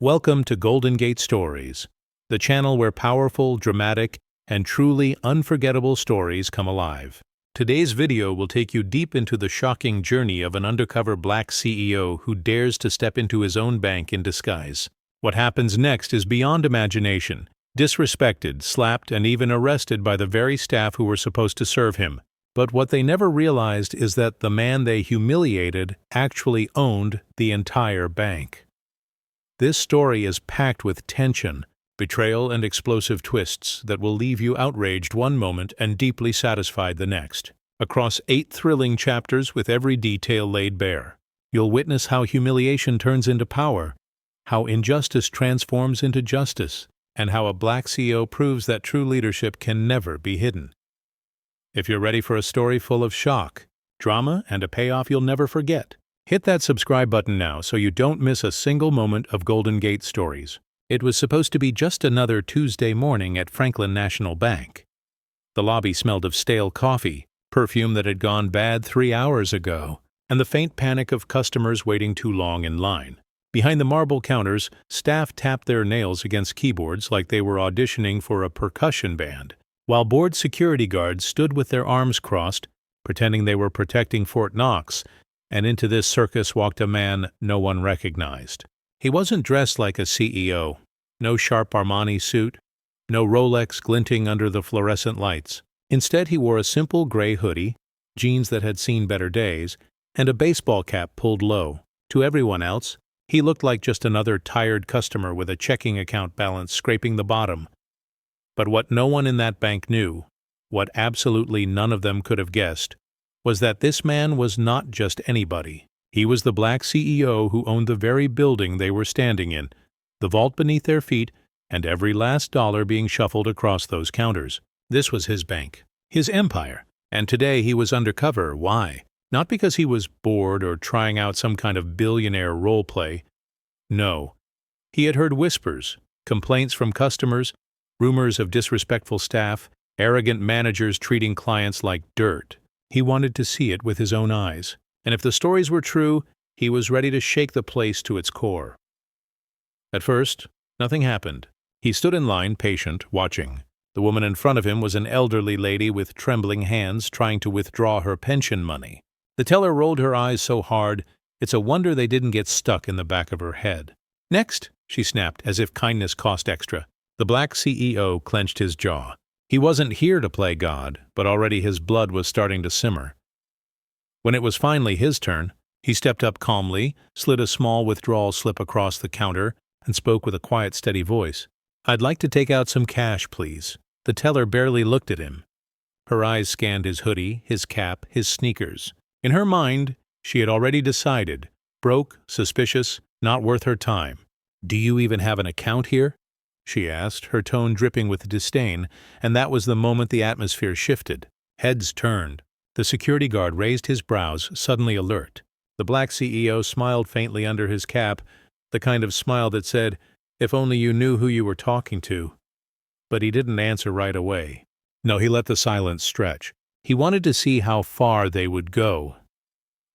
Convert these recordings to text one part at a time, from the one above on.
Welcome to Golden Gate Stories, the channel where powerful, dramatic, and truly unforgettable stories come alive. Today's video will take you deep into the shocking journey of an undercover black CEO who dares to step into his own bank in disguise. What happens next is beyond imagination. Disrespected, slapped, and even arrested by the very staff who were supposed to serve him. But what they never realized is that the man they humiliated actually owned the entire bank. This story is packed with tension, betrayal, and explosive twists that will leave you outraged one moment and deeply satisfied the next. Across 8 thrilling chapters with every detail laid bare, you'll witness how humiliation turns into power, how injustice transforms into justice, and how a black CEO proves that true leadership can never be hidden. If you're ready for a story full of shock, drama, and a payoff you'll never forget, hit that subscribe button now so you don't miss a single moment of Golden Gate Stories. It was supposed to be just another Tuesday morning at Franklin National Bank. The lobby smelled of stale coffee, perfume that had gone bad 3 hours ago, and the faint panic of customers waiting too long in line. Behind the marble counters, staff tapped their nails against keyboards like they were auditioning for a percussion band, while bored security guards stood with their arms crossed, pretending they were protecting Fort Knox, and into this circus walked a man no one recognized. He wasn't dressed like a CEO. No sharp Armani suit, no Rolex glinting under the fluorescent lights. Instead, he wore a simple gray hoodie, jeans that had seen better days, and a baseball cap pulled low. To everyone else, he looked like just another tired customer with a checking account balance scraping the bottom. But what no one in that bank knew, what absolutely none of them could have guessed, was that this man was not just anybody. He was the black CEO who owned the very building they were standing in, the vault beneath their feet, and every last dollar being shuffled across those counters. This was his bank, his empire, and today he was undercover. Why? Not because he was bored or trying out some kind of billionaire role play. No. He had heard whispers, complaints from customers, rumors of disrespectful staff, arrogant managers treating clients like dirt. He wanted to see it with his own eyes, and if the stories were true, he was ready to shake the place to its core. At first, nothing happened. He stood in line, patient, watching. The woman in front of him was an elderly lady with trembling hands trying to withdraw her pension money. The teller rolled her eyes so hard, it's a wonder they didn't get stuck in the back of her head. "Next," she snapped, as if kindness cost extra. The black CEO clenched his jaw. He wasn't here to play God, but already his blood was starting to simmer. When it was finally his turn, he stepped up calmly, slid a small withdrawal slip across the counter, and spoke with a quiet, steady voice. "I'd like to take out some cash, please." The teller barely looked at him. Her eyes scanned his hoodie, his cap, his sneakers. In her mind, she had already decided. Broke, suspicious, not worth her time. "Do you even have an account here?" she asked, her tone dripping with disdain, and that was the moment the atmosphere shifted. Heads turned. The security guard raised his brows, suddenly alert. The black CEO smiled faintly under his cap, the kind of smile that said, "If only you knew who you were talking to." But he didn't answer right away. No, he let the silence stretch. He wanted to see how far they would go.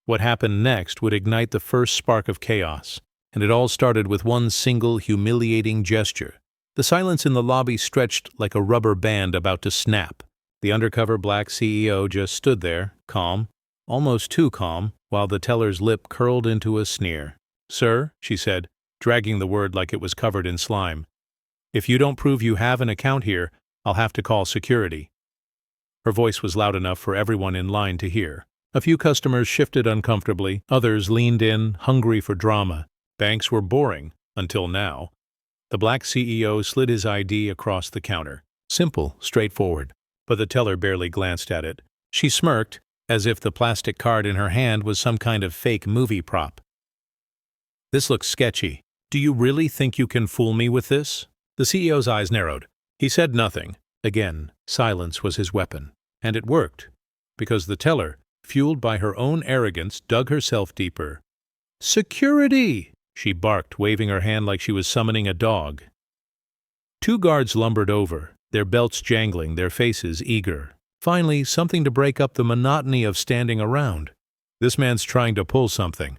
What happened next would ignite the first spark of chaos, and it all started with one single humiliating gesture. The silence in the lobby stretched like a rubber band about to snap. The undercover black CEO just stood there, calm, almost too calm, while the teller's lip curled into a sneer. "Sir," she said, dragging the word like it was covered in slime, "if you don't prove you have an account here, I'll have to call security." Her voice was loud enough for everyone in line to hear. A few customers shifted uncomfortably, others leaned in, hungry for drama. Banks were boring, until now. The black CEO slid his ID across the counter. Simple, straightforward. But the teller barely glanced at it. She smirked, as if the plastic card in her hand was some kind of fake movie prop. "This looks sketchy. Do you really think you can fool me with this?" The CEO's eyes narrowed. He said nothing. Again, silence was his weapon. And it worked, because the teller, fueled by her own arrogance, dug herself deeper. "Security!" she barked, waving her hand like she was summoning a dog. 2 guards lumbered over, their belts jangling, their faces eager. Finally, something to break up the monotony of standing around. "This man's trying to pull something,"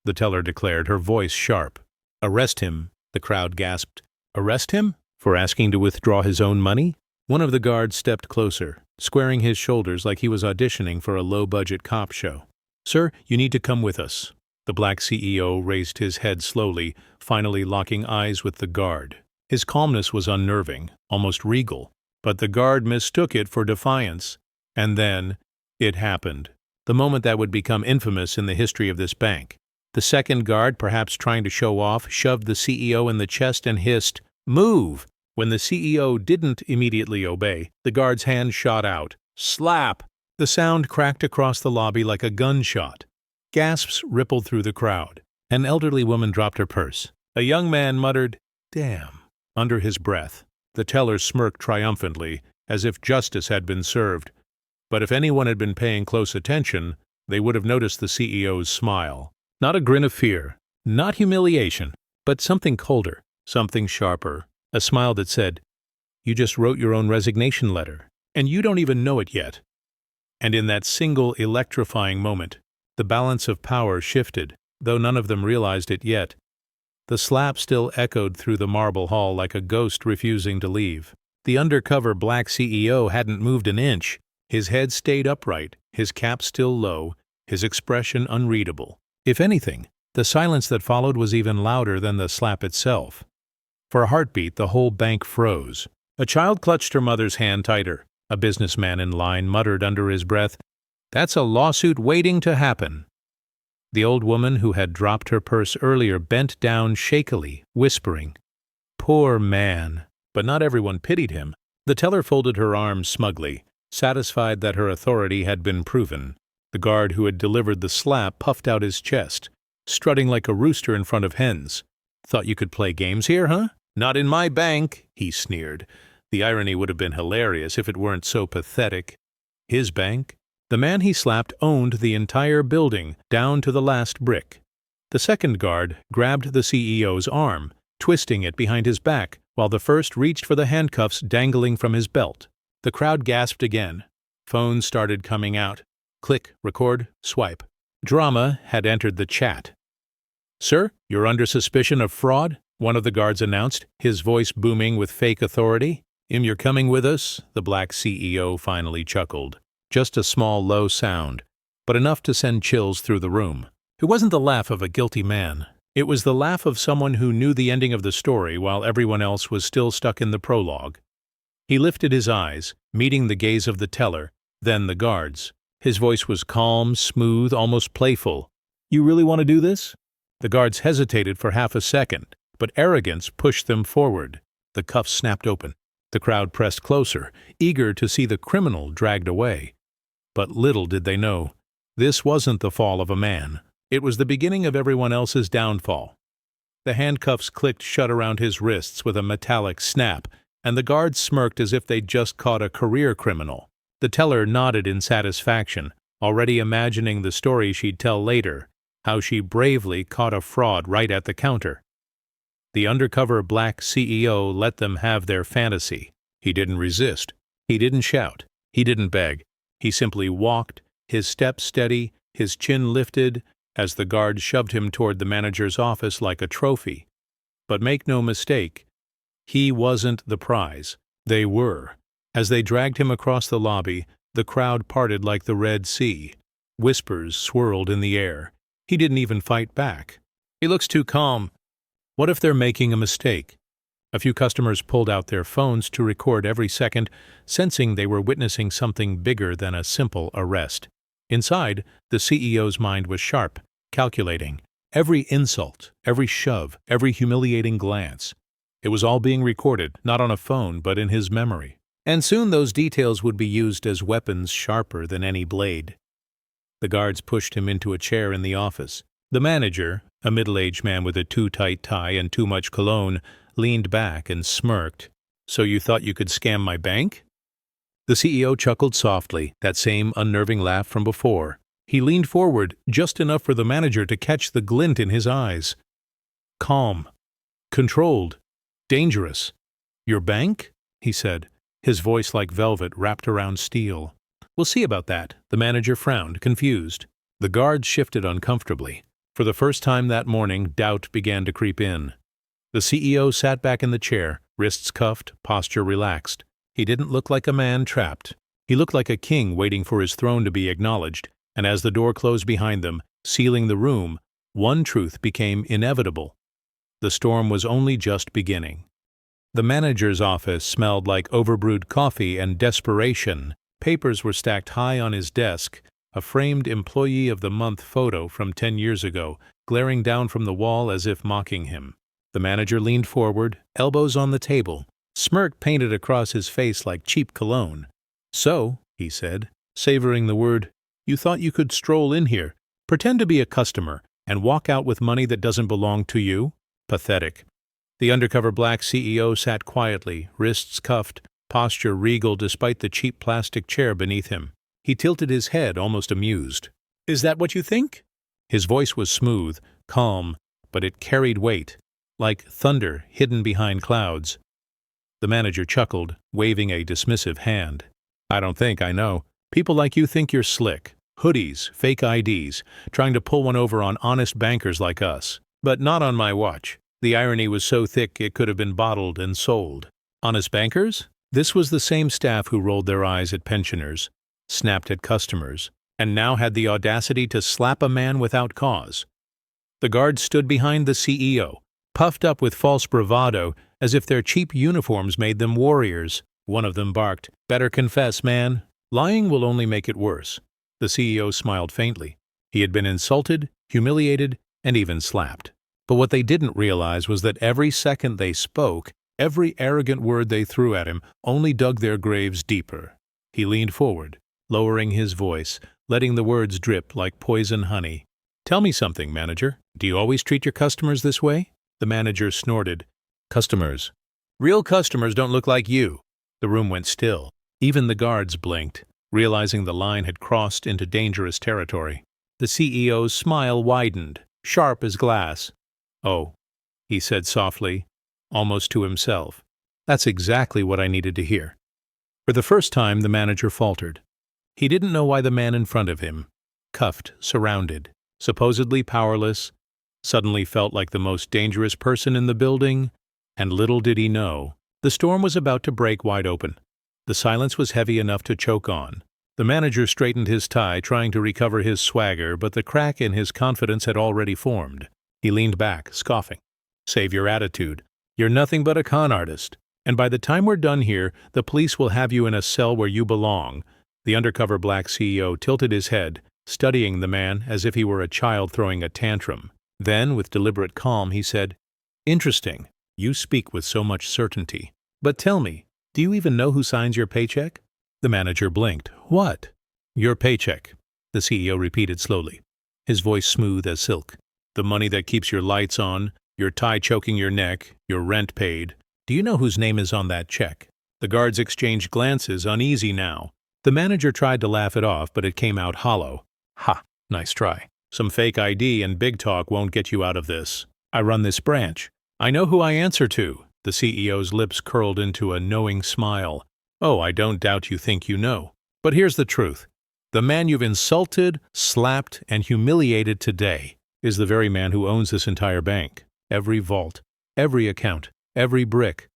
the teller declared, her voice sharp. "Arrest him The crowd gasped. Arrest him? For asking to withdraw his own money? One of the guards stepped closer, squaring his shoulders like he was auditioning for a low-budget cop show. Sir, you need to come with us. The black CEO raised his head slowly, finally locking eyes with the guard. His calmness was unnerving, almost regal, but the guard mistook it for defiance. And then, it happened. The moment that would become infamous in the history of this bank. The second guard, perhaps trying to show off, shoved the CEO in the chest and hissed, "Move!" When the CEO didn't immediately obey, the guard's hand shot out. Slap! The sound cracked across the lobby like a gunshot. Gasps rippled through the crowd. An elderly woman dropped her purse. A young man muttered, "Damn," under his breath. The teller smirked triumphantly, as if justice had been served. But if anyone had been paying close attention, they would have noticed the CEO's smile. Not a grin of fear, not humiliation, but something colder, something sharper. A smile that said, "You just wrote your own resignation letter, and you don't even know it yet." And in that single electrifying moment, the balance of power shifted, though none of them realized it yet. The slap still echoed through the marble hall like a ghost refusing to leave. The undercover black CEO hadn't moved an inch. His head stayed upright, his cap still low, his expression unreadable. If anything, the silence that followed was even louder than the slap itself. For a heartbeat, the whole bank froze. A child clutched her mother's hand tighter. A businessman in line muttered under his breath, "That's a lawsuit waiting to happen." The old woman who had dropped her purse earlier bent down shakily, whispering, "Poor man." But not everyone pitied him. The teller folded her arms smugly, satisfied that her authority had been proven. The guard who had delivered the slap puffed out his chest, strutting like a rooster in front of hens. "Thought you could play games here, huh? Not in my bank," he sneered. The irony would have been hilarious if it weren't so pathetic. His bank? The man he slapped owned the entire building, down to the last brick. The second guard grabbed the CEO's arm, twisting it behind his back, while the first reached for the handcuffs dangling from his belt. The crowd gasped again. Phones started coming out. Click, record, swipe. Drama had entered the chat. "Sir, you're under suspicion of fraud," one of the guards announced, his voice booming with fake authority. "You're coming with us?" the black CEO finally chuckled. Just a small, low sound, but enough to send chills through the room. It wasn't the laugh of a guilty man. It was the laugh of someone who knew the ending of the story while everyone else was still stuck in the prologue. He lifted his eyes, meeting the gaze of the teller, then the guards. His voice was calm, smooth, almost playful. "You really want to do this?" The guards hesitated for half a second, but arrogance pushed them forward. The cuffs snapped open. The crowd pressed closer, eager to see the criminal dragged away. But little did they know, this wasn't the fall of a man. It was the beginning of everyone else's downfall. The handcuffs clicked shut around his wrists with a metallic snap, and the guards smirked as if they'd just caught a career criminal. The teller nodded in satisfaction, already imagining the story she'd tell later, how she bravely caught a fraud right at the counter. The undercover black CEO let them have their fantasy. He didn't resist. He didn't shout. He didn't beg. He simply walked, his step steady, his chin lifted, as the guard shoved him toward the manager's office like a trophy. But make no mistake, he wasn't the prize. They were. As they dragged him across the lobby, the crowd parted like the Red Sea. Whispers swirled in the air. He didn't even fight back. "He looks too calm." What if they're making a mistake? A few customers pulled out their phones to record every second, sensing they were witnessing something bigger than a simple arrest. Inside, the CEO's mind was sharp, calculating. Every insult, every shove, every humiliating glance. It was all being recorded, not on a phone, but in his memory. And soon those details would be used as weapons sharper than any blade. The guards pushed him into a chair in the office. The manager, a middle-aged man with a too-tight tie and too much cologne, leaned back and smirked. "So you thought you could scam my bank?" The CEO chuckled softly, that same unnerving laugh from before. He leaned forward, just enough for the manager to catch the glint in his eyes. Calm. Controlled. Dangerous. "Your bank?" he said, his voice like velvet wrapped around steel. "We'll see about that." The manager frowned, confused. The guards shifted uncomfortably. For the first time that morning, doubt began to creep in. The CEO sat back in the chair, wrists cuffed, posture relaxed. He didn't look like a man trapped. He looked like a king waiting for his throne to be acknowledged, and as the door closed behind them, sealing the room, one truth became inevitable. The storm was only just beginning. The manager's office smelled like overbrewed coffee and desperation. Papers were stacked high on his desk, a framed Employee of the Month photo from 10 years ago, glaring down from the wall as if mocking him. The manager leaned forward, elbows on the table, smirk painted across his face like cheap cologne. "So," he said, savoring the word, "you thought you could stroll in here, pretend to be a customer, and walk out with money that doesn't belong to you? Pathetic." The undercover black CEO sat quietly, wrists cuffed, posture regal despite the cheap plastic chair beneath him. He tilted his head, almost amused. "Is that what you think?" His voice was smooth, calm, but it carried weight, like thunder hidden behind clouds. The manager chuckled, waving a dismissive hand. "I don't think, I know. People like you think you're slick. Hoodies, fake IDs, trying to pull one over on honest bankers like us. But not on my watch." The irony was so thick it could have been bottled and sold. Honest bankers? This was the same staff who rolled their eyes at pensioners, snapped at customers, and now had the audacity to slap a man without cause. The guards stood behind the CEO, puffed up with false bravado, as if their cheap uniforms made them warriors. One of them barked, "Better confess, man. Lying will only make it worse." The CEO smiled faintly. He had been insulted, humiliated, and even slapped. But what they didn't realize was that every second they spoke, every arrogant word they threw at him, only dug their graves deeper. He leaned forward, lowering his voice, letting the words drip like poison honey. "Tell me something, manager. Do you always treat your customers this way?" The manager snorted. "Customers. Real customers don't look like you." The room went still. Even the guards blinked, realizing the line had crossed into dangerous territory. The CEO's smile widened, sharp as glass. "Oh," he said softly, almost to himself. "That's exactly what I needed to hear." For the first time, the manager faltered. He didn't know why the man in front of him, cuffed, surrounded, supposedly powerless, suddenly felt like the most dangerous person in the building, and little did he know, the storm was about to break wide open. The silence was heavy enough to choke on. The manager straightened his tie, trying to recover his swagger, but the crack in his confidence had already formed. He leaned back, scoffing. "Save your attitude. You're nothing but a con artist. And by the time we're done here, the police will have you in a cell where you belong." The undercover black CEO tilted his head, studying the man as if he were a child throwing a tantrum. Then, with deliberate calm, he said, "Interesting. You speak with so much certainty. But tell me, do you even know who signs your paycheck?" The manager blinked. "What?" "Your paycheck," the CEO repeated slowly, his voice smooth as silk. "The money that keeps your lights on, your tie choking your neck, your rent paid. Do you know whose name is on that check?" The guards exchanged glances, uneasy now. The manager tried to laugh it off, but it came out hollow. "Ha, nice try. Some fake ID and big talk won't get you out of this. I run this branch. I know who I answer to." The CEO's lips curled into a knowing smile. "Oh, I don't doubt you think you know. But here's the truth. The man you've insulted, slapped, and humiliated today is the very man who owns this entire bank. Every vault, every account, every brick.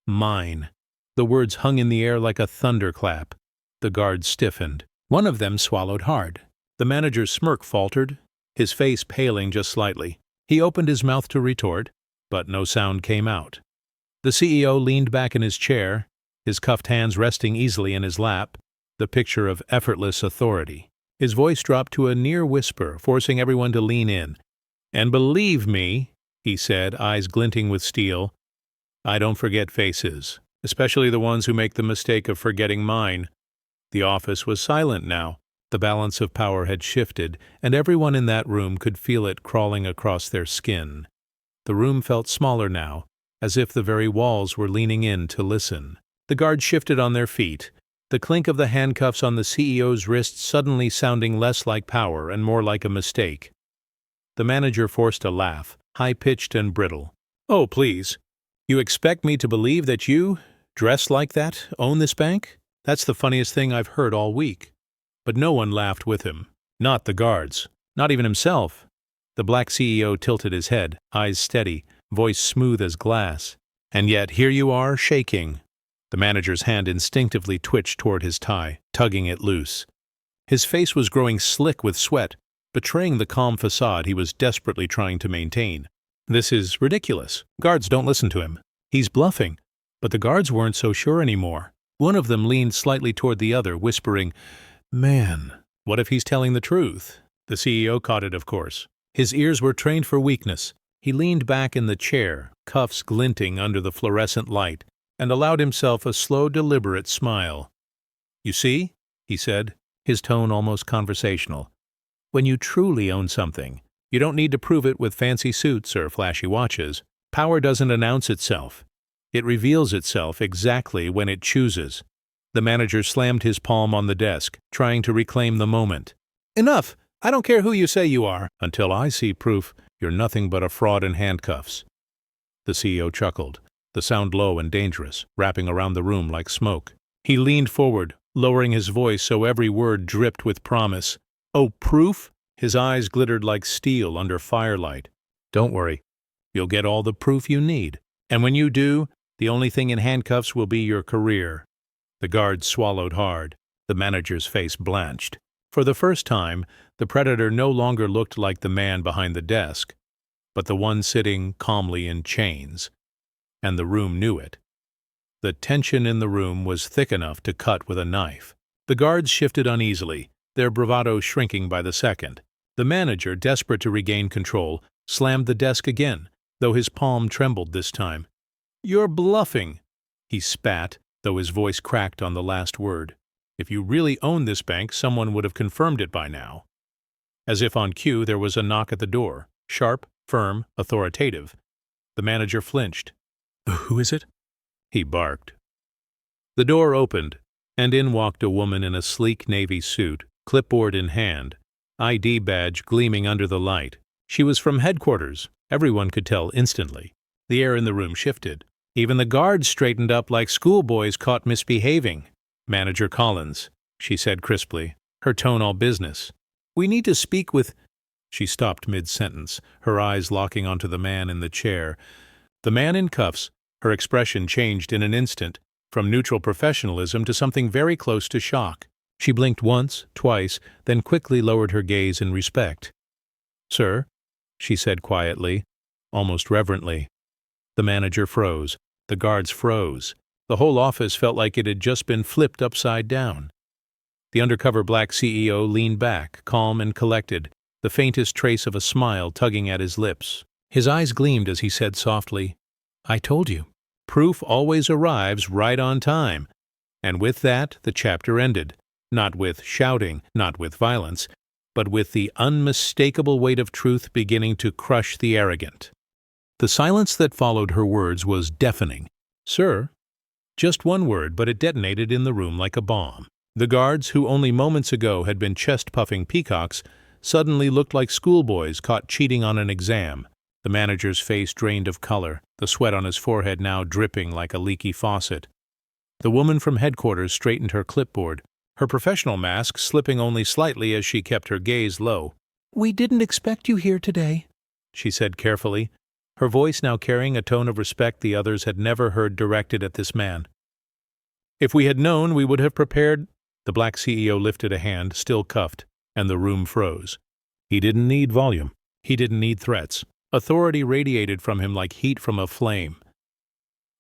Mine." The words hung in the air like a thunderclap. The guards stiffened. One of them swallowed hard. The manager's smirk faltered, his face paling just slightly. He opened his mouth to retort, but no sound came out. The CEO leaned back in his chair, his cuffed hands resting easily in his lap, the picture of effortless authority. His voice dropped to a near whisper, forcing everyone to lean in. "And believe me," he said, eyes glinting with steel, "I don't forget faces, especially the ones who make the mistake of forgetting mine." The office was silent now. The balance of power had shifted, and everyone in that room could feel it crawling across their skin. The room felt smaller now, as if the very walls were leaning in to listen. The guards shifted on their feet, the clink of the handcuffs on the CEO's wrists suddenly sounding less like power and more like a mistake. The manager forced a laugh, high-pitched and brittle. "Oh, please. You expect me to believe that you, dressed like that, own this bank? That's the funniest thing I've heard all week." But no one laughed with him. Not the guards. Not even himself. The black CEO tilted his head, eyes steady, voice smooth as glass. "And yet here you are, shaking." The manager's hand instinctively twitched toward his tie, tugging it loose. His face was growing slick with sweat, betraying the calm facade he was desperately trying to maintain. "This is ridiculous. Guards don't listen to him. He's bluffing." But the guards weren't so sure anymore. One of them leaned slightly toward the other, whispering, "Man, what if he's telling the truth?" The CEO caught it, of course. His ears were trained for weakness. He leaned back in the chair, cuffs glinting under the fluorescent light, and allowed himself a slow, deliberate smile. "You see," he said, his tone almost conversational, "when you truly own something, you don't need to prove it with fancy suits or flashy watches. Power doesn't announce itself. It reveals itself exactly when it chooses." The manager slammed his palm on the desk, trying to reclaim the moment. "Enough! I don't care who you say you are. Until I see proof, you're nothing but a fraud in handcuffs." The CEO chuckled, the sound low and dangerous, wrapping around the room like smoke. He leaned forward, lowering his voice so every word dripped with promise. "Oh, proof?" His eyes glittered like steel under firelight. "Don't worry. You'll get all the proof you need. And when you do, the only thing in handcuffs will be your career." The guard swallowed hard. The manager's face blanched. For the first time, the predator no longer looked like the man behind the desk, but the one sitting calmly in chains. And the room knew it. The tension in the room was thick enough to cut with a knife. The guards shifted uneasily, their bravado shrinking by the second. The manager, desperate to regain control, slammed the desk again, though his palm trembled this time. "You're bluffing," he spat, though his voice cracked on the last word. "If you really owned this bank, someone would have confirmed it by now." As if on cue, there was a knock at the door, sharp, firm, authoritative. The manager flinched. "Who is it?" he barked. The door opened, and in walked a woman in a sleek navy suit, clipboard in hand, ID badge gleaming under the light. She was from headquarters. Everyone could tell instantly. The air in the room shifted. Even the guards straightened up like schoolboys caught misbehaving. "Manager Collins," she said crisply, her tone all business. "We need to speak with—" She stopped mid-sentence, her eyes locking onto the man in the chair. The man in cuffs, her expression changed in an instant, from neutral professionalism to something very close to shock. She blinked once, twice, then quickly lowered her gaze in respect. "Sir," she said quietly, almost reverently. The manager froze. The guards froze. The whole office felt like it had just been flipped upside down. The undercover black CEO leaned back, calm and collected, the faintest trace of a smile tugging at his lips. His eyes gleamed as he said softly, "I told you. Proof always arrives right on time." And with that, the chapter ended. Not with shouting, not with violence, but with the unmistakable weight of truth beginning to crush the arrogant. The silence that followed her words was deafening. "Sir?" Just one word, but it detonated in the room like a bomb. The guards, who only moments ago had been chest-puffing peacocks, suddenly looked like schoolboys caught cheating on an exam. The manager's face drained of color, the sweat on his forehead now dripping like a leaky faucet. The woman from headquarters straightened her clipboard, her professional mask slipping only slightly as she kept her gaze low. "We didn't expect you here today," she said carefully, her voice now carrying a tone of respect the others had never heard directed at this man. "If we had known, we would have prepared—" The black CEO lifted a hand, still cuffed, and the room froze. He didn't need volume. He didn't need threats. Authority radiated from him like heat from a flame.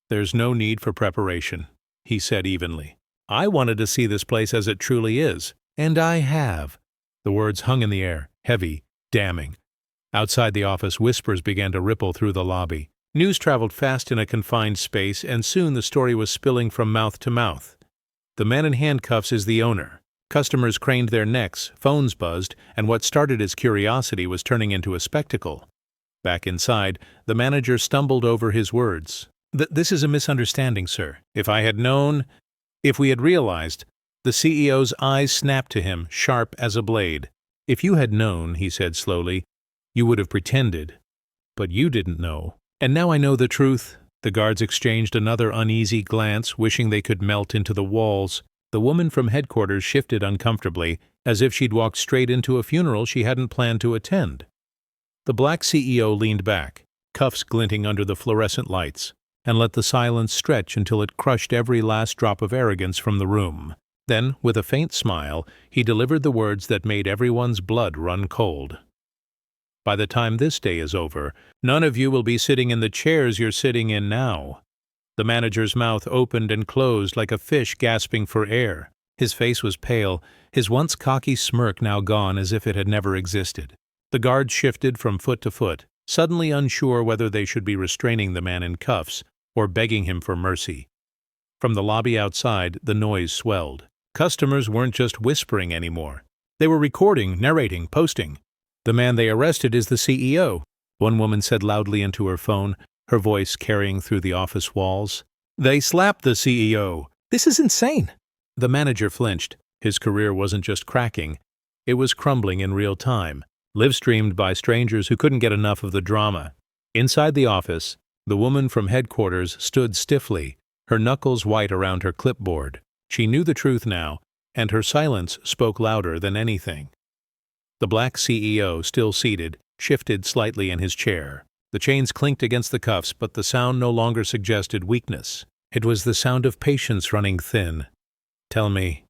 "There's no need for preparation," he said evenly. "I wanted to see this place as it truly is, and I have." The words hung in the air, heavy, damning. Outside the office, whispers began to ripple through the lobby. News traveled fast in a confined space, and soon the story was spilling from mouth to mouth. The man in handcuffs is the owner. Customers craned their necks, phones buzzed, and what started as curiosity was turning into a spectacle. Back inside, the manager stumbled over his words. This is a misunderstanding, sir. If I had known, if we had realized." The CEO's eyes snapped to him, sharp as a blade. "If you had known," he said slowly, "you would have pretended. But you didn't know. And now I know the truth." The guards exchanged another uneasy glance, wishing they could melt into the walls. The woman from headquarters shifted uncomfortably, as if she'd walked straight into a funeral she hadn't planned to attend. The black CEO leaned back, cuffs glinting under the fluorescent lights, and let the silence stretch until it crushed every last drop of arrogance from the room. Then, with a faint smile, he delivered the words that made everyone's blood run cold. By the time this day is over, none of you will be sitting in the chairs you're sitting in now. The manager's mouth opened and closed like a fish gasping for air. His face was pale, his once cocky smirk now gone as if it had never existed. The guards shifted from foot to foot, suddenly unsure whether they should be restraining the man in cuffs or begging him for mercy. From the lobby outside, the noise swelled. Customers weren't just whispering anymore. They were recording, narrating, posting. "The man they arrested is the CEO," one woman said loudly into her phone, her voice carrying through the office walls. "They slapped the CEO. This is insane." The manager flinched. His career wasn't just cracking. It was crumbling in real time, live-streamed by strangers who couldn't get enough of the drama. Inside the office, the woman from headquarters stood stiffly, her knuckles white around her clipboard. She knew the truth now, and her silence spoke louder than anything. The black CEO, still seated, shifted slightly in his chair. The chains clinked against the cuffs, but the sound no longer suggested weakness. It was the sound of patience running thin. "Tell me,"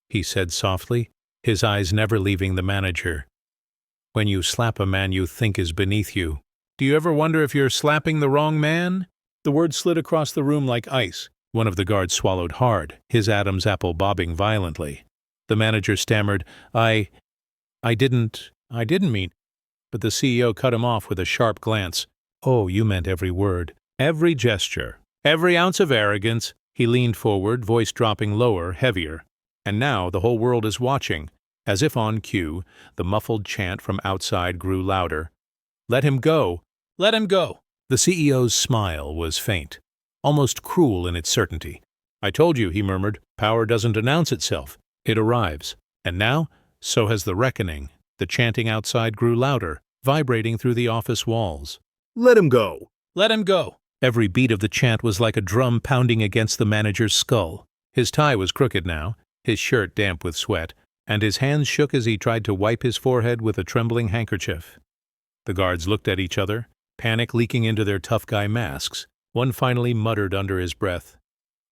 he said softly, his eyes never leaving the manager. "When you slap a man you think is beneath you, do you ever wonder if you're slapping the wrong man?" The words slid across the room like ice. One of the guards swallowed hard, his Adam's apple bobbing violently. The manager stammered, I didn't mean..." But the CEO cut him off with a sharp glance. "Oh, you meant every word, every gesture, every ounce of arrogance." He leaned forward, voice dropping lower, heavier. And now the whole world is watching. As if on cue, the muffled chant from outside grew louder. "Let him go! Let him go!" The CEO's smile was faint, almost cruel in its certainty. "I told you," he murmured, "power doesn't announce itself. It arrives. And now, so has the reckoning." The chanting outside grew louder, vibrating through the office walls. "Let him go! Let him go!" Every beat of the chant was like a drum pounding against the manager's skull. His tie was crooked now, his shirt damp with sweat, and his hands shook as he tried to wipe his forehead with a trembling handkerchief. The guards looked at each other, panic leaking into their tough guy masks. One finally muttered under his breath,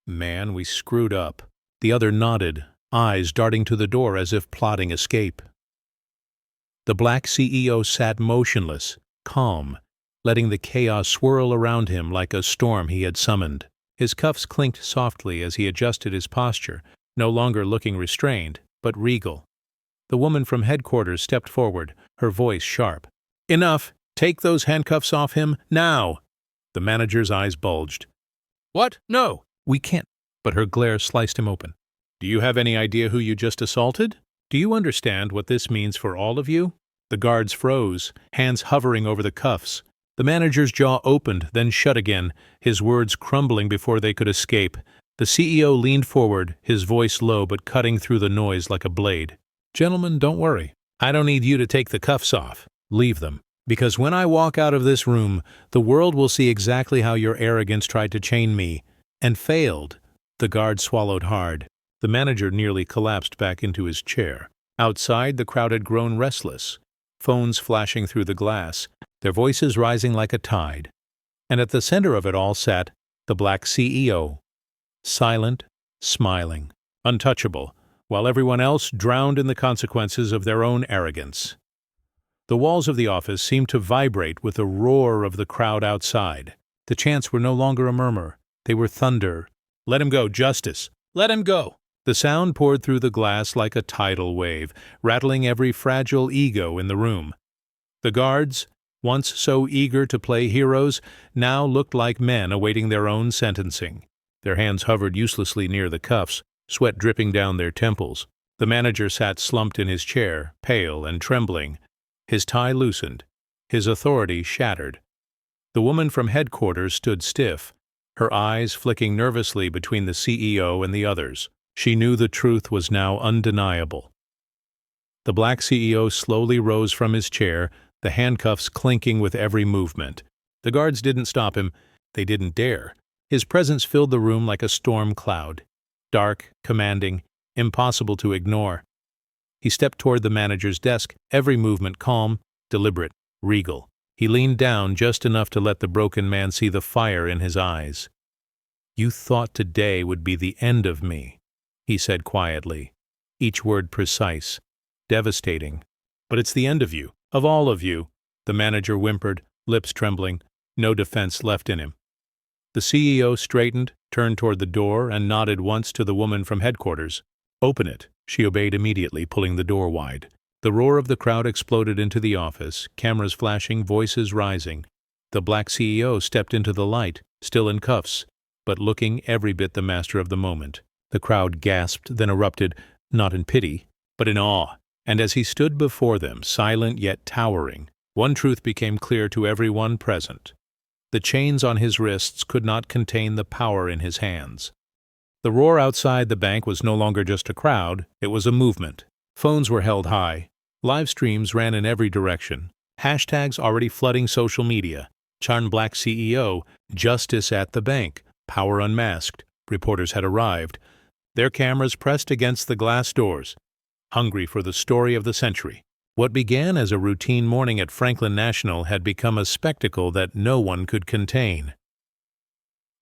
"Man, we screwed up." The other nodded, eyes darting to the door as if plotting escape. The black CEO sat motionless, calm, letting the chaos swirl around him like a storm he had summoned. His cuffs clinked softly as he adjusted his posture, no longer looking restrained, but regal. The woman from headquarters stepped forward, her voice sharp. "Enough! Take those handcuffs off him, now!" The manager's eyes bulged. "What? No! We can't." But her glare sliced him open. "Do you have any idea who you just assaulted? Do you understand what this means for all of you?" The guards froze, hands hovering over the cuffs. The manager's jaw opened, then shut again, his words crumbling before they could escape. The CEO leaned forward, his voice low but cutting through the noise like a blade. "Gentlemen, don't worry. I don't need you to take the cuffs off. Leave them. Because when I walk out of this room, the world will see exactly how your arrogance tried to chain me, and failed." The guard swallowed hard. The manager nearly collapsed back into his chair. Outside, the crowd had grown restless, phones flashing through the glass, their voices rising like a tide. And at the center of it all sat the black CEO, silent, smiling, untouchable, while everyone else drowned in the consequences of their own arrogance. The walls of the office seemed to vibrate with the roar of the crowd outside. The chants were no longer a murmur. They were thunder. "Let him go, justice! Let him go!" The sound poured through the glass like a tidal wave, rattling every fragile ego in the room. The guards, once so eager to play heroes, now looked like men awaiting their own sentencing. Their hands hovered uselessly near the cuffs, sweat dripping down their temples. The manager sat slumped in his chair, pale and trembling, his tie loosened, his authority shattered. The woman from headquarters stood stiff, her eyes flicking nervously between the CEO and the others. She knew the truth was now undeniable. The black CEO slowly rose from his chair, the handcuffs clinking with every movement. The guards didn't stop him. They didn't dare. His presence filled the room like a storm cloud. Dark, commanding, impossible to ignore. He stepped toward the manager's desk, every movement calm, deliberate, regal. He leaned down just enough to let the broken man see the fire in his eyes. "You thought today would be the end of me," he said quietly, each word precise, devastating. "But it's the end of you, of all of you," the manager whimpered, lips trembling, no defense left in him. The CEO straightened, turned toward the door, and nodded once to the woman from headquarters. "Open it." She obeyed immediately, pulling the door wide. The roar of the crowd exploded into the office, cameras flashing, voices rising. The black CEO stepped into the light, still in cuffs, but looking every bit the master of the moment. The crowd gasped, then erupted, not in pity, but in awe. And as he stood before them, silent yet towering, one truth became clear to everyone present. The chains on his wrists could not contain the power in his hands. The roar outside the bank was no longer just a crowd, it was a movement. Phones were held high. Live streams ran in every direction. Hashtags already flooding social media. Charn Black CEO, justice at the bank, power unmasked. Reporters had arrived, their cameras pressed against the glass doors, hungry for the story of the century. What began as a routine morning at Franklin National had become a spectacle that no one could contain.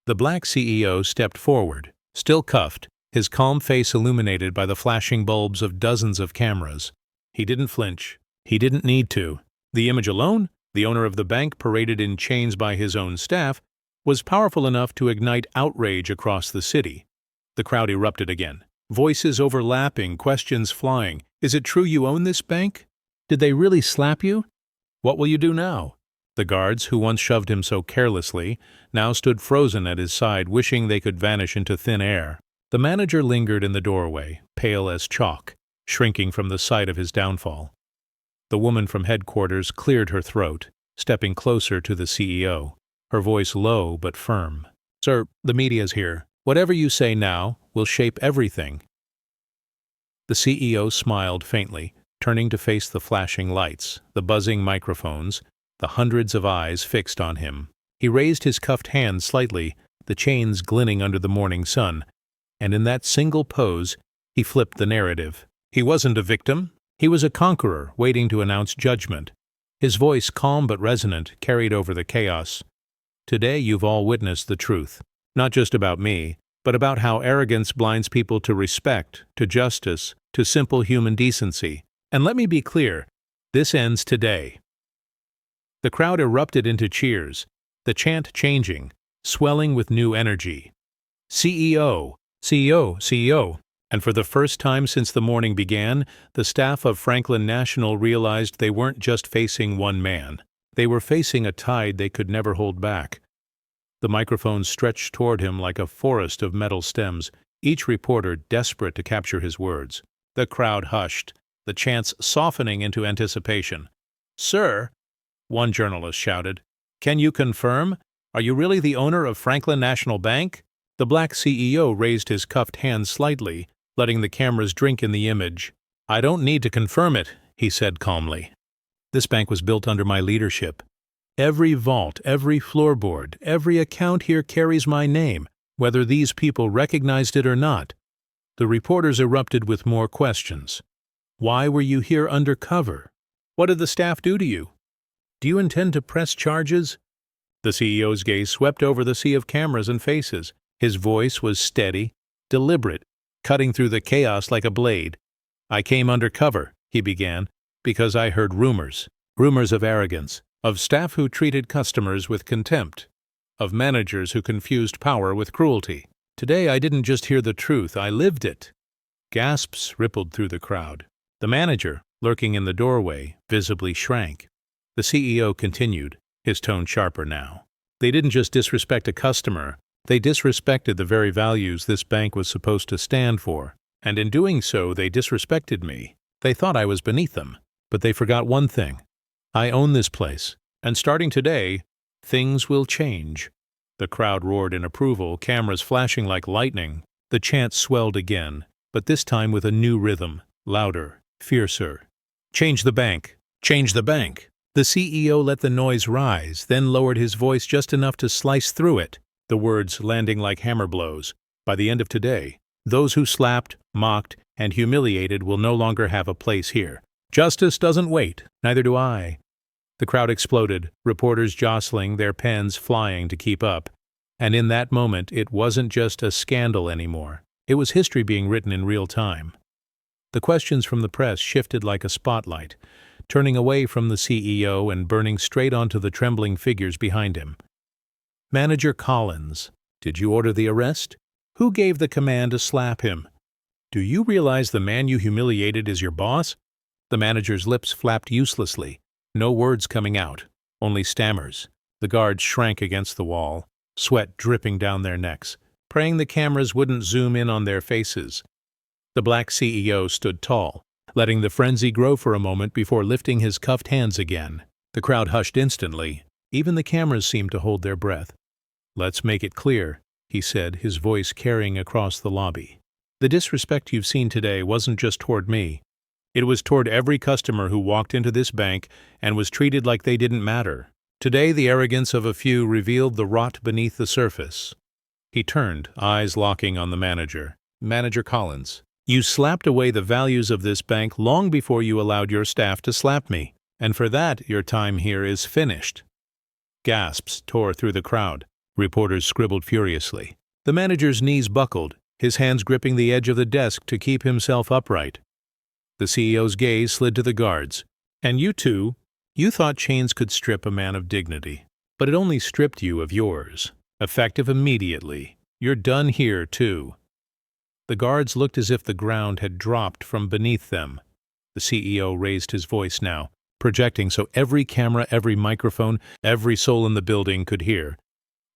The black CEO stepped forward, still cuffed, his calm face illuminated by the flashing bulbs of dozens of cameras. He didn't flinch. He didn't need to. The image alone, the owner of the bank paraded in chains by his own staff, was powerful enough to ignite outrage across the city. The crowd erupted again. Voices overlapping, questions flying. "Is it true you own this bank? Did they really slap you? What will you do now?" The guards, who once shoved him so carelessly, now stood frozen at his side, wishing they could vanish into thin air. The manager lingered in the doorway, pale as chalk, shrinking from the sight of his downfall. The woman from headquarters cleared her throat, stepping closer to the CEO, her voice low but firm. "Sir, the media's here. Whatever you say now will shape everything." The CEO smiled faintly, turning to face the flashing lights, the buzzing microphones, the hundreds of eyes fixed on him. He raised his cuffed hand slightly, the chains glinting under the morning sun, and in that single pose, he flipped the narrative. He wasn't a victim. He was a conqueror waiting to announce judgment. His voice, calm but resonant, carried over the chaos. "Today you've all witnessed the truth. Not just about me, but about how arrogance blinds people to respect, to justice, to simple human decency. And let me be clear, this ends today." The crowd erupted into cheers, the chant changing, swelling with new energy. "CEO! CEO! CEO!" And for the first time since the morning began, the staff of Franklin National realized they weren't just facing one man. They were facing a tide they could never hold back. The microphone stretched toward him like a forest of metal stems, each reporter desperate to capture his words. The crowd hushed, the chants softening into anticipation. "Sir," one journalist shouted, "can you confirm? Are you really the owner of Franklin National Bank?" The black CEO raised his cuffed hand slightly, letting the cameras drink in the image. "I don't need to confirm it," he said calmly. "This bank was built under my leadership. Every vault, every floorboard, every account here carries my name, whether these people recognized it or not." The reporters erupted with more questions. "Why were you here undercover? What did the staff do to you? Do you intend to press charges?" The CEO's gaze swept over the sea of cameras and faces. His voice was steady, deliberate, cutting through the chaos like a blade. "I came undercover," he began, "because I heard rumors of arrogance, of staff who treated customers with contempt, of managers who confused power with cruelty. Today I didn't just hear the truth, I lived it." Gasps rippled through the crowd. The manager, lurking in the doorway, visibly shrank. The CEO continued, his tone sharper now. "They didn't just disrespect a customer, they disrespected the very values this bank was supposed to stand for. And in doing so, they disrespected me. They thought I was beneath them. But they forgot one thing. I own this place, and starting today, things will change." The crowd roared in approval, cameras flashing like lightning. The chant swelled again, but this time with a new rhythm, louder, fiercer. "Change the bank! Change the bank!" The CEO let the noise rise, then lowered his voice just enough to slice through it, the words landing like hammer blows. "By the end of today, those who slapped, mocked, and humiliated will no longer have a place here. Justice doesn't wait, neither do I. The crowd exploded, reporters jostling, their pens flying to keep up. And in that moment, it wasn't just a scandal anymore. It was history being written in real time. The questions from the press shifted like a spotlight, turning away from the CEO and burning straight onto the trembling figures behind him. Manager Collins, did you order the arrest? Who gave the command to slap him? Do you realize the man you humiliated is your boss? The manager's lips flapped uselessly, no words coming out, only stammers. The guards shrank against the wall, sweat dripping down their necks, praying the cameras wouldn't zoom in on their faces. The black CEO stood tall, letting the frenzy grow for a moment before lifting his cuffed hands again. The crowd hushed instantly. Even the cameras seemed to hold their breath. "Let's make it clear," he said, his voice carrying across the lobby. "The disrespect you've seen today wasn't just toward me. It was toward every customer who walked into this bank and was treated like they didn't matter. Today, the arrogance of a few revealed the rot beneath the surface." He turned, eyes locking on the manager. "Manager Collins, you slapped away the values of this bank long before you allowed your staff to slap me, and for that, your time here is finished." Gasps tore through the crowd. Reporters scribbled furiously. The manager's knees buckled, his hands gripping the edge of the desk to keep himself upright. The CEO's gaze slid to the guards. "And you two, you thought chains could strip a man of dignity, but it only stripped you of yours. Effective immediately. You're done here, too." The guards looked as if the ground had dropped from beneath them. The CEO raised his voice now, projecting so every camera, every microphone, every soul in the building could hear.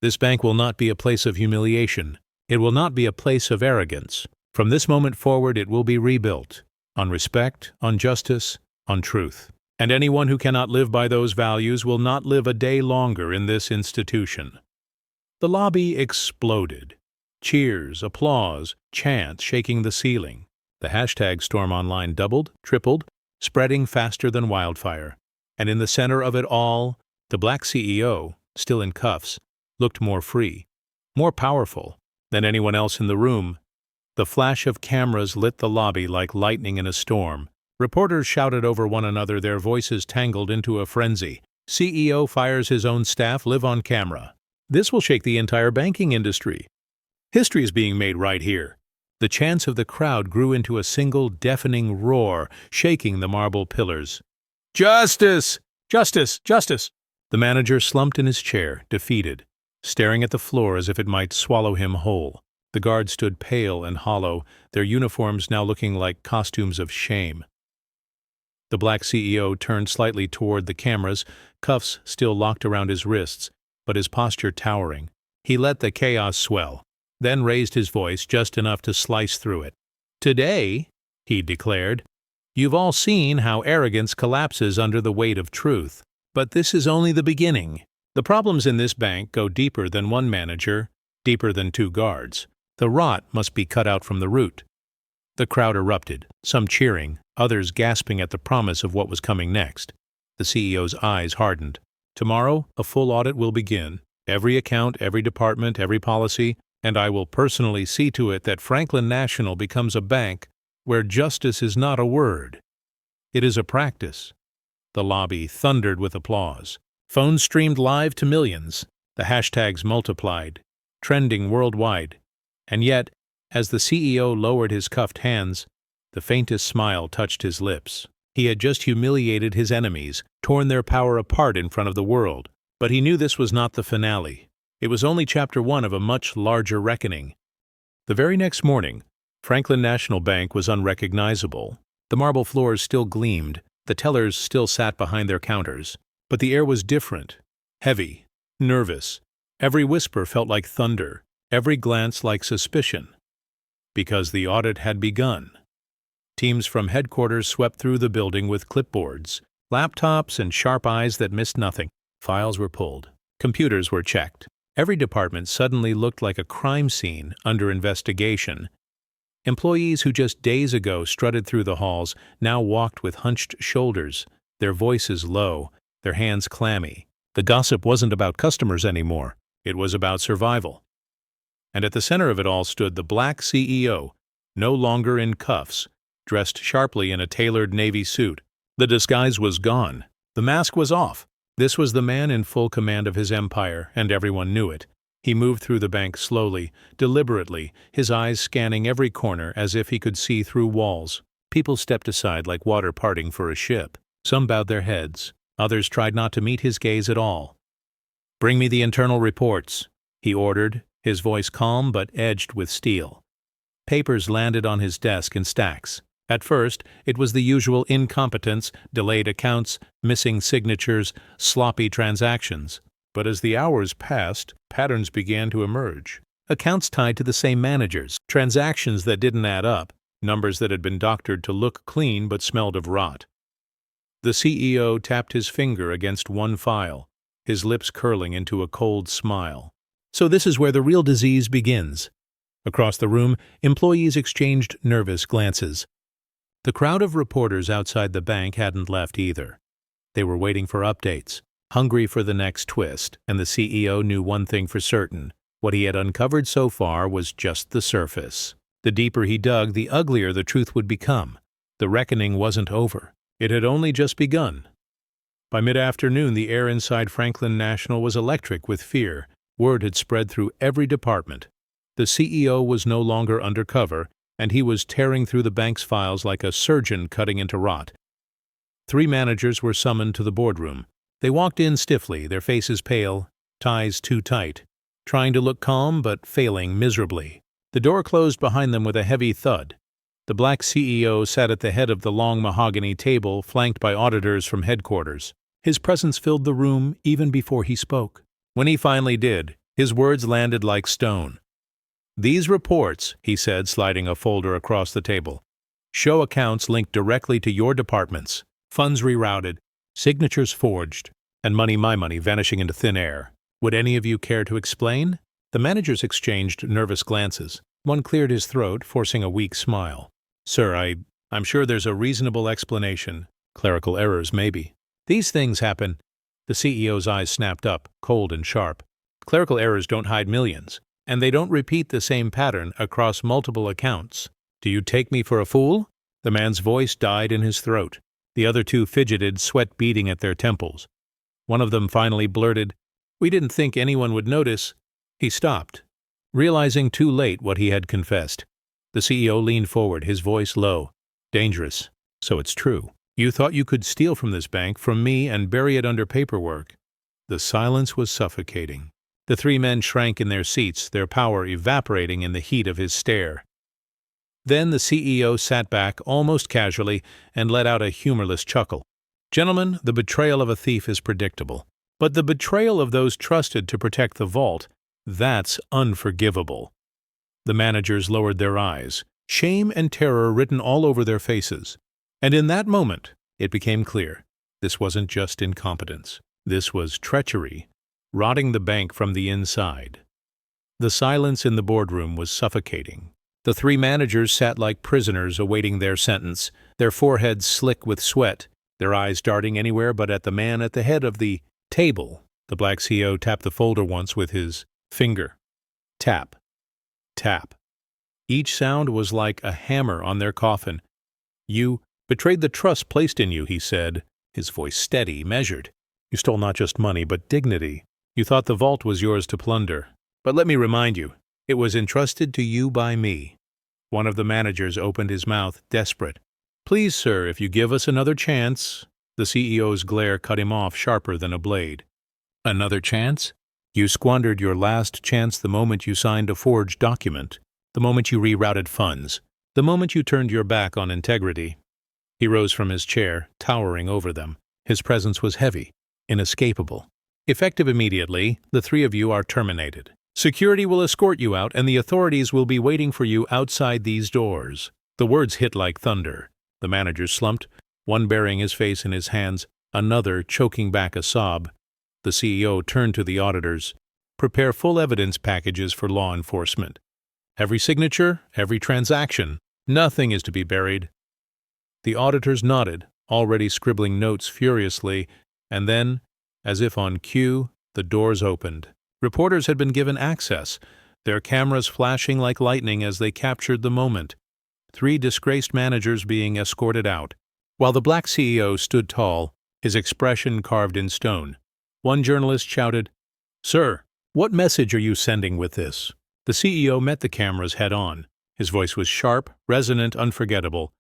"This bank will not be a place of humiliation. It will not be a place of arrogance. From this moment forward, it will be rebuilt. On respect, on justice, on truth. And anyone who cannot live by those values will not live a day longer in this institution." The lobby exploded. Cheers, applause, chants shaking the ceiling. The hashtag storm online doubled, tripled, spreading faster than wildfire. And in the center of it all, the black CEO, still in cuffs, looked more free, more powerful than anyone else in the room. The flash of cameras lit the lobby like lightning in a storm. Reporters shouted over one another, their voices tangled into a frenzy. "CEO fires his own staff, live on camera. This will shake the entire banking industry. History is being made right here." The chants of the crowd grew into a single deafening roar, shaking the marble pillars. "Justice! Justice! Justice!" The manager slumped in his chair, defeated, staring at the floor as if it might swallow him whole. The guards stood pale and hollow, their uniforms now looking like costumes of shame. The black CEO turned slightly toward the cameras, cuffs still locked around his wrists, but his posture towering. He let the chaos swell, then raised his voice just enough to slice through it. "Today," he declared, "you've all seen how arrogance collapses under the weight of truth. But this is only the beginning. The problems in this bank go deeper than one manager, deeper than two guards. The rot must be cut out from the root." The crowd erupted, some cheering, others gasping at the promise of what was coming next. The CEO's eyes hardened. "Tomorrow, a full audit will begin. Every account, every department, every policy, and I will personally see to it that Franklin National becomes a bank where justice is not a word. It is a practice." The lobby thundered with applause. Phones streamed live to millions. The hashtags multiplied, trending worldwide. And yet, as the CEO lowered his cuffed hands, the faintest smile touched his lips. He had just humiliated his enemies, torn their power apart in front of the world. But he knew this was not the finale. It was only chapter 1 of a much larger reckoning. The very next morning, Franklin National Bank was unrecognizable. The marble floors still gleamed, the tellers still sat behind their counters. But the air was different, heavy, nervous. Every whisper felt like thunder, every glance like suspicion. Because the audit had begun. Teams from headquarters swept through the building with clipboards, laptops, and sharp eyes that missed nothing. Files were pulled. Computers were checked. Every department suddenly looked like a crime scene under investigation. Employees who just days ago strutted through the halls now walked with hunched shoulders, their voices low, their hands clammy. The gossip wasn't about customers anymore. It was about survival. And at the center of it all stood the black CEO, no longer in cuffs, dressed sharply in a tailored navy suit. The disguise was gone. The mask was off. This was the man in full command of his empire, and everyone knew it. He moved through the bank slowly, deliberately, his eyes scanning every corner as if he could see through walls. People stepped aside like water parting for a ship. Some bowed their heads. Others tried not to meet his gaze at all. "Bring me the internal reports," he ordered, his voice calm but edged with steel. Papers landed on his desk in stacks. At first, it was the usual incompetence, delayed accounts, missing signatures, sloppy transactions. But as the hours passed, patterns began to emerge. Accounts tied to the same managers, transactions that didn't add up, numbers that had been doctored to look clean but smelled of rot. The CEO tapped his finger against one file, his lips curling into a cold smile. "So this is where the real disease begins." Across the room, employees exchanged nervous glances. The crowd of reporters outside the bank hadn't left either. They were waiting for updates, hungry for the next twist, and the CEO knew one thing for certain. What he had uncovered so far was just the surface. The deeper he dug, the uglier the truth would become. The reckoning wasn't over. It had only just begun. By mid-afternoon, the air inside Franklin National was electric with fear. Word had spread through every department. The CEO was no longer undercover, and he was tearing through the bank's files like a surgeon cutting into rot. 3 managers were summoned to the boardroom. They walked in stiffly, their faces pale, ties too tight, trying to look calm but failing miserably. The door closed behind them with a heavy thud. The black CEO sat at the head of the long mahogany table, flanked by auditors from headquarters. His presence filled the room even before he spoke. When he finally did, his words landed like stone. "These reports," he said, sliding a folder across the table, "show accounts linked directly to your departments, funds rerouted, signatures forged, and my money vanishing into thin air. Would any of you care to explain?" The managers exchanged nervous glances. One cleared his throat, forcing a weak smile. "Sir, I'm sure there's a reasonable explanation. Clerical errors, maybe. These things happen." The CEO's eyes snapped up, cold and sharp. "Clerical errors don't hide millions, and they don't repeat the same pattern across multiple accounts. Do you take me for a fool?" The man's voice died in his throat. The other 2 fidgeted, sweat beading at their temples. One of them finally blurted, "We didn't think anyone would notice." He stopped, realizing too late what he had confessed. The CEO leaned forward, his voice low. "Dangerous. So it's true. You thought you could steal from this bank, from me, and bury it under paperwork." The silence was suffocating. The 3 men shrank in their seats, their power evaporating in the heat of his stare. Then the CEO sat back, almost casually, and let out a humorless chuckle. "Gentlemen, the betrayal of a thief is predictable. But the betrayal of those trusted to protect the vault, that's unforgivable." The managers lowered their eyes, shame and terror written all over their faces. And in that moment, it became clear. This wasn't just incompetence. This was treachery, rotting the bank from the inside. The silence in the boardroom was suffocating. The 3 managers sat like prisoners awaiting their sentence, their foreheads slick with sweat, their eyes darting anywhere but at the man at the head of the table. The black CEO tapped the folder once with his finger. Tap. Tap. Each sound was like a hammer on their coffin. "You betrayed the trust placed in you," he said, his voice steady, measured. "You stole not just money, but dignity. You thought the vault was yours to plunder. But let me remind you, it was entrusted to you by me." One of the managers opened his mouth, desperate. "Please, sir, if you give us another chance." The CEO's glare cut him off sharper than a blade. "Another chance? You squandered your last chance the moment you signed a forged document, the moment you rerouted funds, the moment you turned your back on integrity." He rose from his chair, towering over them. His presence was heavy, inescapable. "Effective immediately, the 3 of you are terminated. Security will escort you out, and the authorities will be waiting for you outside these doors." The words hit like thunder. The managers slumped, one burying his face in his hands, another choking back a sob. The CEO turned to the auditors. "Prepare full evidence packages for law enforcement. Every signature, every transaction. Nothing is to be buried." The auditors nodded, already scribbling notes furiously, and then, as if on cue, the doors opened. Reporters had been given access, their cameras flashing like lightning as they captured the moment. 3 disgraced managers being escorted out, while the black CEO stood tall, his expression carved in stone. One journalist shouted, "Sir, what message are you sending with this?" The CEO met the cameras head-on. His voice was sharp, resonant, unforgettable.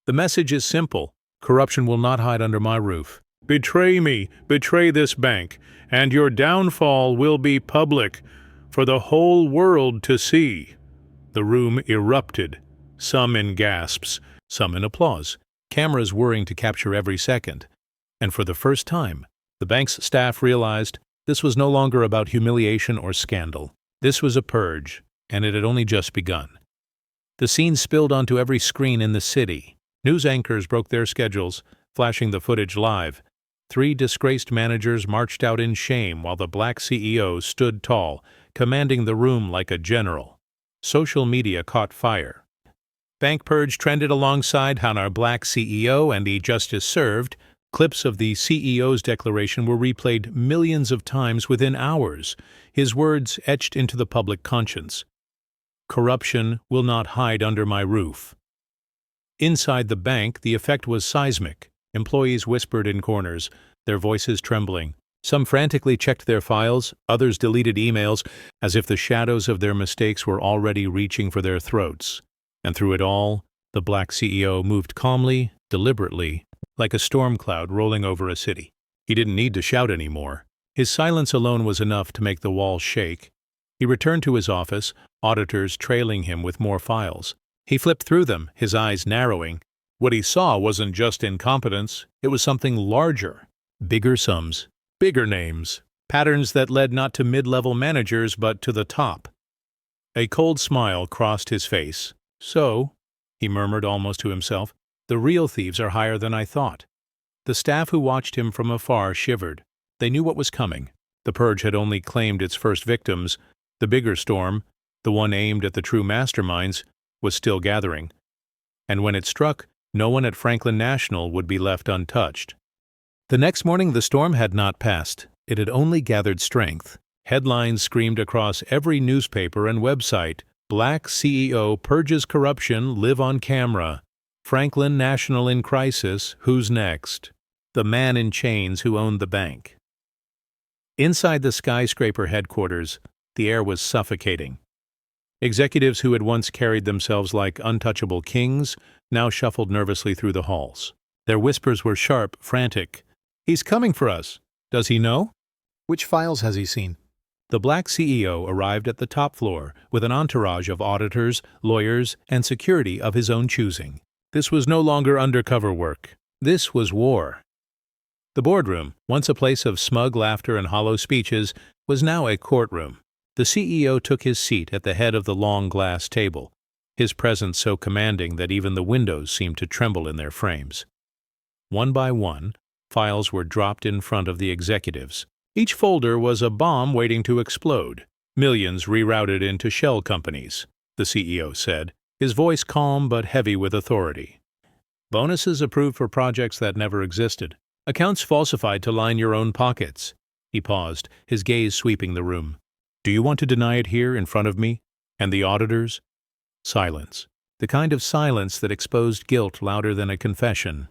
"The message is simple. Corruption will not hide under my roof. Betray me, betray this bank, and your downfall will be public, for the whole world to see." The room erupted, some in gasps, some in applause, cameras whirring to capture every second. And for the first time, the bank's staff realized this was no longer about humiliation or scandal. This was a purge, and it had only just begun. The scene spilled onto every screen in the city. News anchors broke their schedules, flashing the footage live. 3 disgraced managers marched out in shame while the black CEO stood tall, commanding the room like a general. Social media caught fire. Bank purge trended alongside how our black CEO and the justice served. Clips of the CEO's declaration were replayed millions of times within hours, his words etched into the public conscience. "Corruption will not hide under my roof." Inside the bank, the effect was seismic. Employees whispered in corners, their voices trembling. Some frantically checked their files, others deleted emails, as if the shadows of their mistakes were already reaching for their throats. And through it all, the black CEO moved calmly, deliberately, like a storm cloud rolling over a city. He didn't need to shout anymore. His silence alone was enough to make the walls shake. He returned to his office, auditors trailing him with more files. He flipped through them, his eyes narrowing. What he saw wasn't just incompetence, it was something larger. Bigger sums, bigger names, patterns that led not to mid-level managers but to the top. A cold smile crossed his face. "So," he murmured almost to himself, "the real thieves are higher than I thought." The staff who watched him from afar shivered. They knew what was coming. The purge had only claimed its first victims. The bigger storm, the one aimed at the true masterminds, was still gathering. And when it struck, no one at Franklin National would be left untouched. The next morning the storm had not passed. It had only gathered strength. Headlines screamed across every newspaper and website, "Black CEO purges corruption, live on camera. Franklin National in crisis, who's next?" The man in chains who owned the bank. Inside the skyscraper headquarters, the air was suffocating. Executives who had once carried themselves like untouchable kings now shuffled nervously through the halls. Their whispers were sharp, frantic. "He's coming for us. Does he know? Which files has he seen?" The black CEO arrived at the top floor with an entourage of auditors, lawyers, and security of his own choosing. This was no longer undercover work. This was war. The boardroom, once a place of smug laughter and hollow speeches, was now a courtroom. The CEO took his seat at the head of the long glass table, his presence so commanding that even the windows seemed to tremble in their frames. One by one, files were dropped in front of the executives. Each folder was a bomb waiting to explode. "Millions rerouted into shell companies," the CEO said, his voice calm but heavy with authority. "Bonuses approved for projects that never existed. Accounts falsified to line your own pockets." He paused, his gaze sweeping the room. "Do you want to deny it here in front of me? And the auditors?" Silence. The kind of silence that exposed guilt louder than a confession.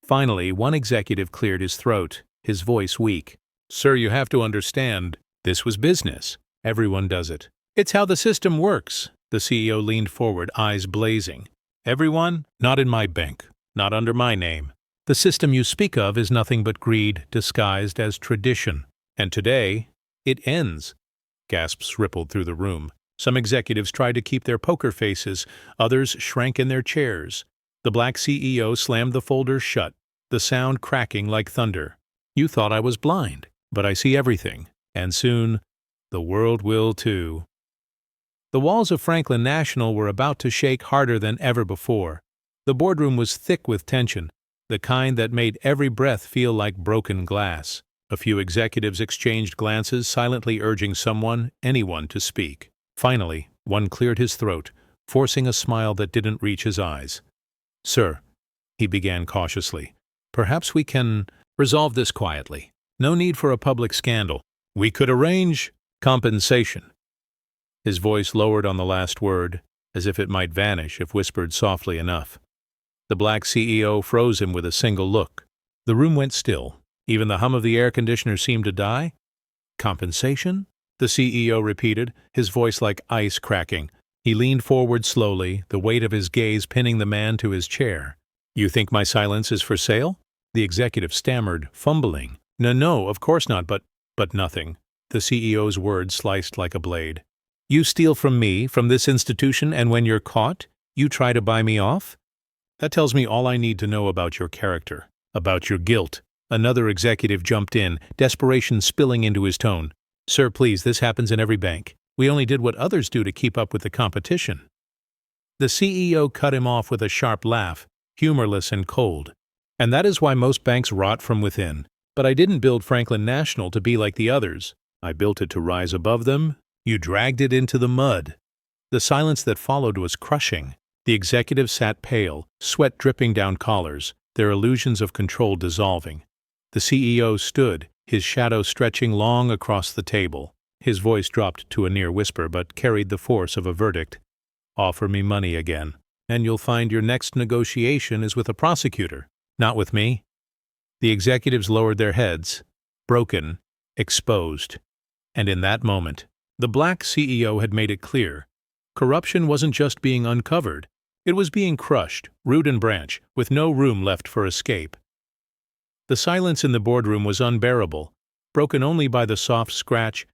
Finally, one executive cleared his throat, his voice weak. "Sir, you have to understand, this was business. Everyone does it. It's how the system works." The CEO leaned forward, eyes blazing. "Everyone? Not in my bank. Not under my name. The system you speak of is nothing but greed disguised as tradition. And today, it ends." Gasps rippled through the room. Some executives tried to keep their poker faces, others shrank in their chairs. The black CEO slammed the folder shut, the sound cracking like thunder. "You thought I was blind, but I see everything, and soon the world will too." The walls of Franklin National were about to shake harder than ever before. The boardroom was thick with tension, the kind that made every breath feel like broken glass. A few executives exchanged glances, silently urging someone, anyone, to speak. Finally, one cleared his throat, forcing a smile that didn't reach his eyes. "Sir," he began cautiously, "perhaps we can resolve this quietly. No need for a public scandal. We could arrange compensation." His voice lowered on the last word, as if it might vanish if whispered softly enough. The black CEO froze him with a single look. The room went still. Even the hum of the air conditioner seemed to die. Compensation? The CEO repeated, his voice like ice cracking. He leaned forward slowly, the weight of his gaze pinning the man to his chair. You think my silence is for sale? The executive stammered, fumbling. No, of course not, but nothing. The CEO's words sliced like a blade. You steal from me, from this institution, and when you're caught, you try to buy me off? That tells me all I need to know about your character, about your guilt. Another executive jumped in, desperation spilling into his tone. Sir, please, this happens in every bank. We only did what others do to keep up with the competition. The CEO cut him off with a sharp laugh, humorless and cold. And that is why most banks rot from within. But I didn't build Franklin National to be like the others. I built it to rise above them. You dragged it into the mud. The silence that followed was crushing. The executives sat pale, sweat dripping down collars, their illusions of control dissolving. The CEO stood, his shadow stretching long across the table. His voice dropped to a near whisper but carried the force of a verdict. Offer me money again, and you'll find your next negotiation is with a prosecutor, not with me. The executives lowered their heads, broken, exposed. And in that moment, the black CEO had made it clear. Corruption wasn't just being uncovered. It was being crushed, root and branch, with no room left for escape. The silence in the boardroom was unbearable, broken only by the soft scratch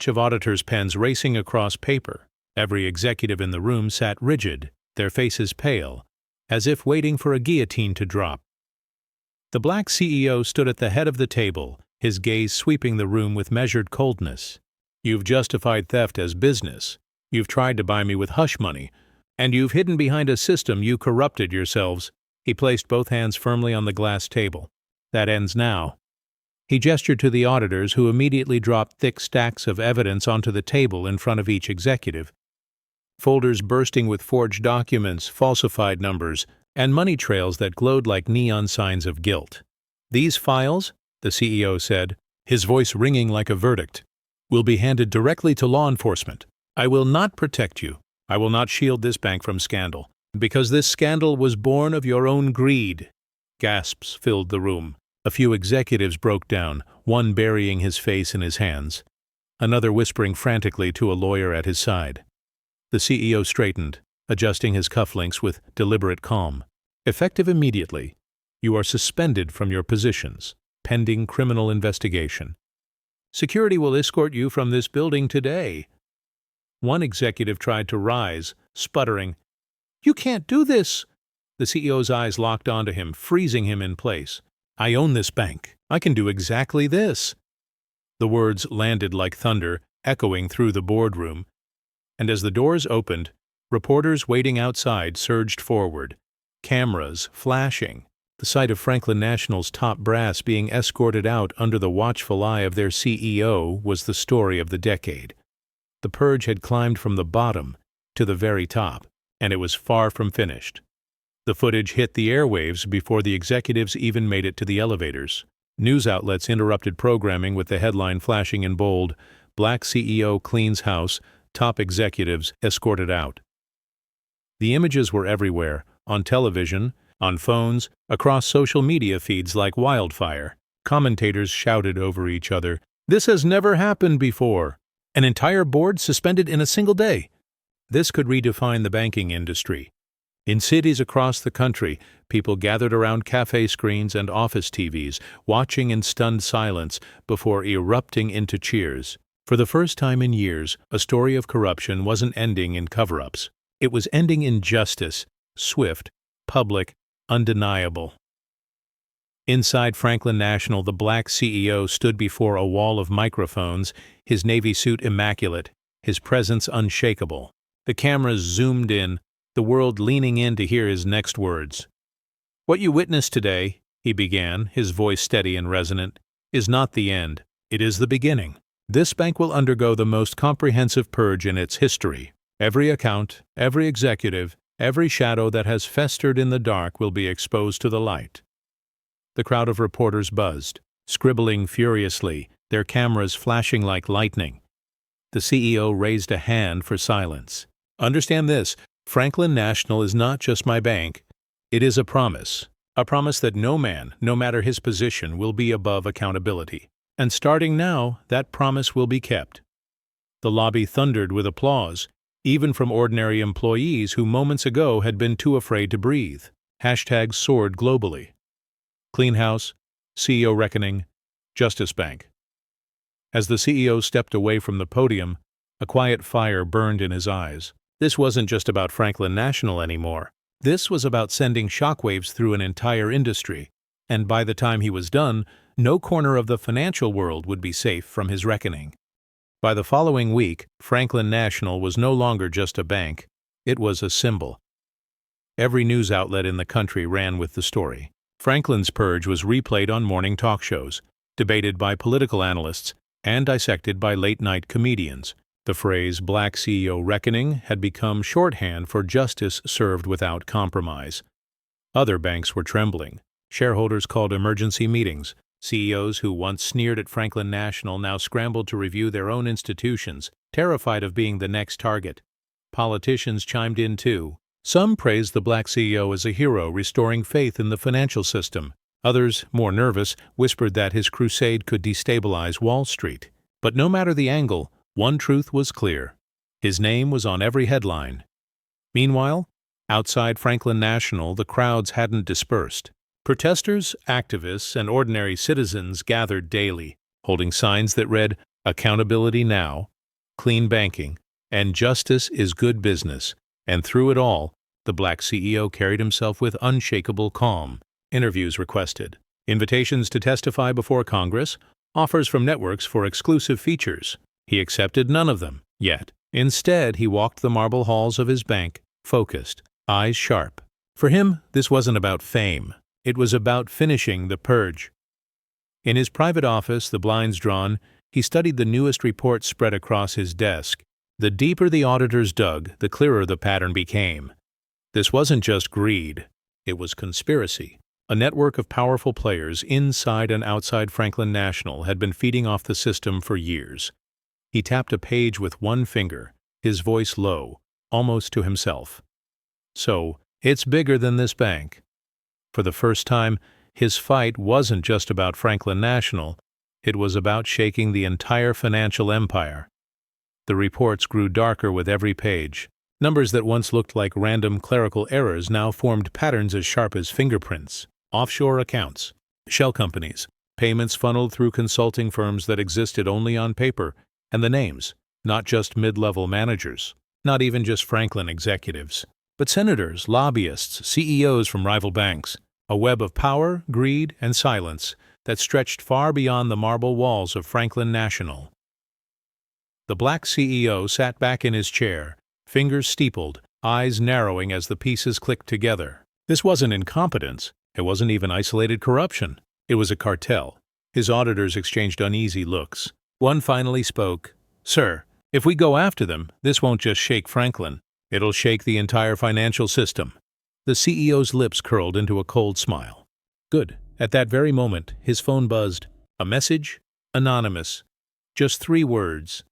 of auditors' pens racing across paper. Every executive in the room sat rigid, their faces pale, as if waiting for a guillotine to drop. The black CEO stood at the head of the table, his gaze sweeping the room with measured coldness. You've justified theft as business. You've tried to buy me with hush money. And you've hidden behind a system you corrupted yourselves. He placed both hands firmly on the glass table. That ends now. He gestured to the auditors, who immediately dropped thick stacks of evidence onto the table in front of each executive. Folders bursting with forged documents, falsified numbers, and money trails that glowed like neon signs of guilt. These files, the CEO said, his voice ringing like a verdict, will be handed directly to law enforcement. I will not protect you. I will not shield this bank from scandal, because this scandal was born of your own greed. Gasps filled the room. A few executives broke down, one burying his face in his hands, another whispering frantically to a lawyer at his side. The CEO straightened, adjusting his cufflinks with deliberate calm. Effective immediately, you are suspended from your positions, pending criminal investigation. Security will escort you from this building today. One executive tried to rise, sputtering, You can't do this! The CEO's eyes locked onto him, freezing him in place. I own this bank. I can do exactly this. The words landed like thunder, echoing through the boardroom. And as the doors opened, reporters waiting outside surged forward, cameras flashing. The sight of Franklin National's top brass being escorted out under the watchful eye of their CEO was the story of the decade. The purge had climbed from the bottom to the very top, and it was far from finished. The footage hit the airwaves before the executives even made it to the elevators. News outlets interrupted programming with the headline flashing in bold, Black CEO cleans house, top executives escorted out. The images were everywhere, on television, on phones, across social media feeds like wildfire. Commentators shouted over each other, This has never happened before! An entire board suspended in a single day. This could redefine the banking industry. In cities across the country, people gathered around cafe screens and office TVs, watching in stunned silence before erupting into cheers. For the first time in years, a story of corruption wasn't ending in cover-ups. It was ending in justice, swift, public, undeniable. Inside Franklin National, the black CEO stood before a wall of microphones, his navy suit immaculate, his presence unshakable. The cameras zoomed in, the world leaning in to hear his next words. What you witnessed today, he began, his voice steady and resonant, is not the end. It is the beginning. This bank will undergo the most comprehensive purge in its history. Every account, every executive, every shadow that has festered in the dark will be exposed to the light. The crowd of reporters buzzed, scribbling furiously, their cameras flashing like lightning. The CEO raised a hand for silence. Understand this, Franklin National is not just my bank. It is a promise. A promise that no man, no matter his position, will be above accountability. And starting now, that promise will be kept. The lobby thundered with applause, even from ordinary employees who moments ago had been too afraid to breathe. Hashtags soared globally. Clean house, CEO reckoning, Justice Bank. As the CEO stepped away from the podium, a quiet fire burned in his eyes. This wasn't just about Franklin National anymore. This was about sending shockwaves through an entire industry, and by the time he was done, no corner of the financial world would be safe from his reckoning. By the following week, Franklin National was no longer just a bank, it was a symbol. Every news outlet in the country ran with the story. Franklin's purge was replayed on morning talk shows, debated by political analysts, and dissected by late-night comedians. The phrase "Black CEO Reckoning" had become shorthand for justice served without compromise. Other banks were trembling. Shareholders called emergency meetings. CEOs who once sneered at Franklin National now scrambled to review their own institutions, terrified of being the next target. Politicians chimed in too. Some praised the Black CEO as a hero restoring faith in the financial system. Others, more nervous, whispered that his crusade could destabilize Wall Street. But no matter the angle, one truth was clear. His name was on every headline. Meanwhile, outside Franklin National, the crowds hadn't dispersed. Protesters, activists, and ordinary citizens gathered daily, holding signs that read, "Accountability now," "Clean banking," and "Justice is good business." And through it all, the Black CEO carried himself with unshakable calm. Interviews requested, invitations to testify before Congress, offers from networks for exclusive features. He accepted none of them, yet. Instead, he walked the marble halls of his bank, focused, eyes sharp. For him, this wasn't about fame. It was about finishing the purge. In his private office, the blinds drawn, he studied the newest reports spread across his desk. The deeper the auditors dug, the clearer the pattern became. This wasn't just greed. It was conspiracy. A network of powerful players inside and outside Franklin National had been feeding off the system for years. He tapped a page with one finger, his voice low, almost to himself. So, it's bigger than this bank. For the first time, his fight wasn't just about Franklin National, it was about shaking the entire financial empire. The reports grew darker with every page. Numbers that once looked like random clerical errors now formed patterns as sharp as fingerprints. Offshore accounts, shell companies, payments funneled through consulting firms that existed only on paper, and the names, not just mid-level managers, not even just Franklin executives, but senators, lobbyists, CEOs from rival banks, a web of power, greed, and silence that stretched far beyond the marble walls of Franklin National. The Black CEO sat back in his chair, fingers steepled, eyes narrowing as the pieces clicked together. This wasn't incompetence. It wasn't even isolated corruption. It was a cartel. His auditors exchanged uneasy looks. One finally spoke. "Sir, if we go after them, this won't just shake Franklin. It'll shake the entire financial system." The CEO's lips curled into a cold smile. Good. At that very moment, his phone buzzed. A message? Anonymous. Just 3 words.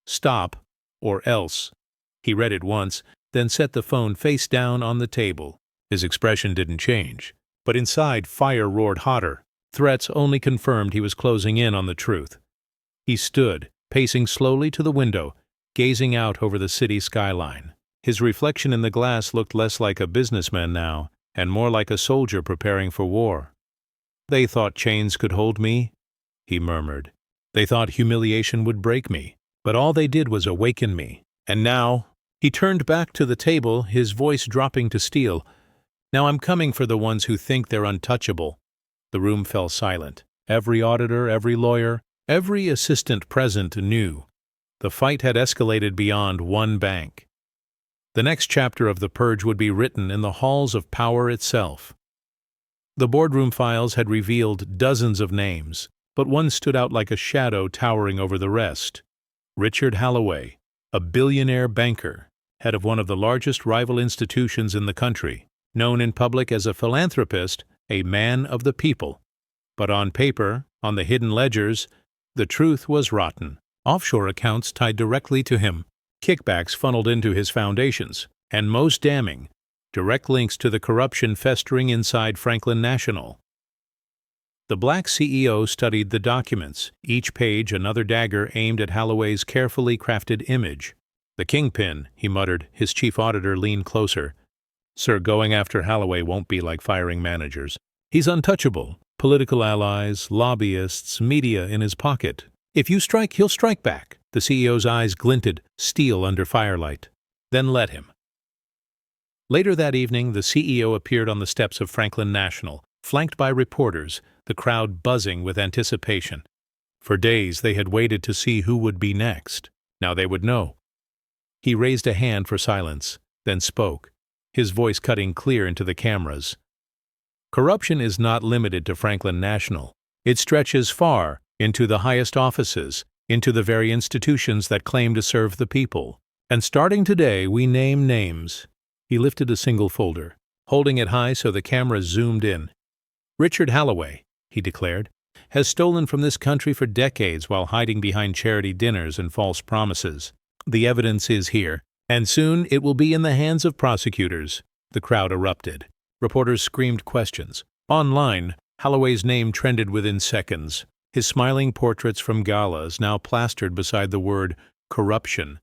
"Stop, or else." He read it once, then set the phone face down on the table. His expression didn't change, but inside fire roared hotter. Threats only confirmed he was closing in on the truth. He stood, pacing slowly to the window, gazing out over the city skyline. His reflection in the glass looked less like a businessman now, and more like a soldier preparing for war. "They thought chains could hold me," he murmured. "They thought humiliation would break me, but all they did was awaken me. And now—" He turned back to the table, his voice dropping to steel. "Now I'm coming for the ones who think they're untouchable." The room fell silent. Every auditor, every lawyer, every assistant present knew. The fight had escalated beyond one bank. The next chapter of the purge would be written in the halls of power itself. The boardroom files had revealed dozens of names, but one stood out like a shadow towering over the rest. Richard Holloway, a billionaire banker, head of one of the largest rival institutions in the country, known in public as a philanthropist, a man of the people. But on paper, on the hidden ledgers, the truth was rotten. Offshore accounts tied directly to him, kickbacks funneled into his foundations, and most damning, direct links to the corruption festering inside Franklin National. The black CEO studied the documents, each page another dagger aimed at Holloway's carefully crafted image. "The kingpin," he muttered. His chief auditor leaned closer. "Sir, going after Holloway won't be like firing managers. He's untouchable. Political allies, lobbyists, media in his pocket. If you strike, he'll strike back." The CEO's eyes glinted, steel under firelight. "Then let him." Later that evening, the CEO appeared on the steps of Franklin National, flanked by reporters, the crowd buzzing with anticipation. For days they had waited to see who would be next. Now they would know. He raised a hand for silence, then spoke, his voice cutting clear into the cameras. "Corruption is not limited to Franklin National. It stretches far into the highest offices, into the very institutions that claim to serve the people. And starting today, we name names." He lifted a single folder, holding it high so the camera zoomed in. "Richard Holloway," he declared, "has stolen from this country for decades while hiding behind charity dinners and false promises. The evidence is here, and soon it will be in the hands of prosecutors." The crowd erupted. Reporters screamed questions. Online, Holloway's name trended within seconds, his smiling portraits from galas now plastered beside the word corruption.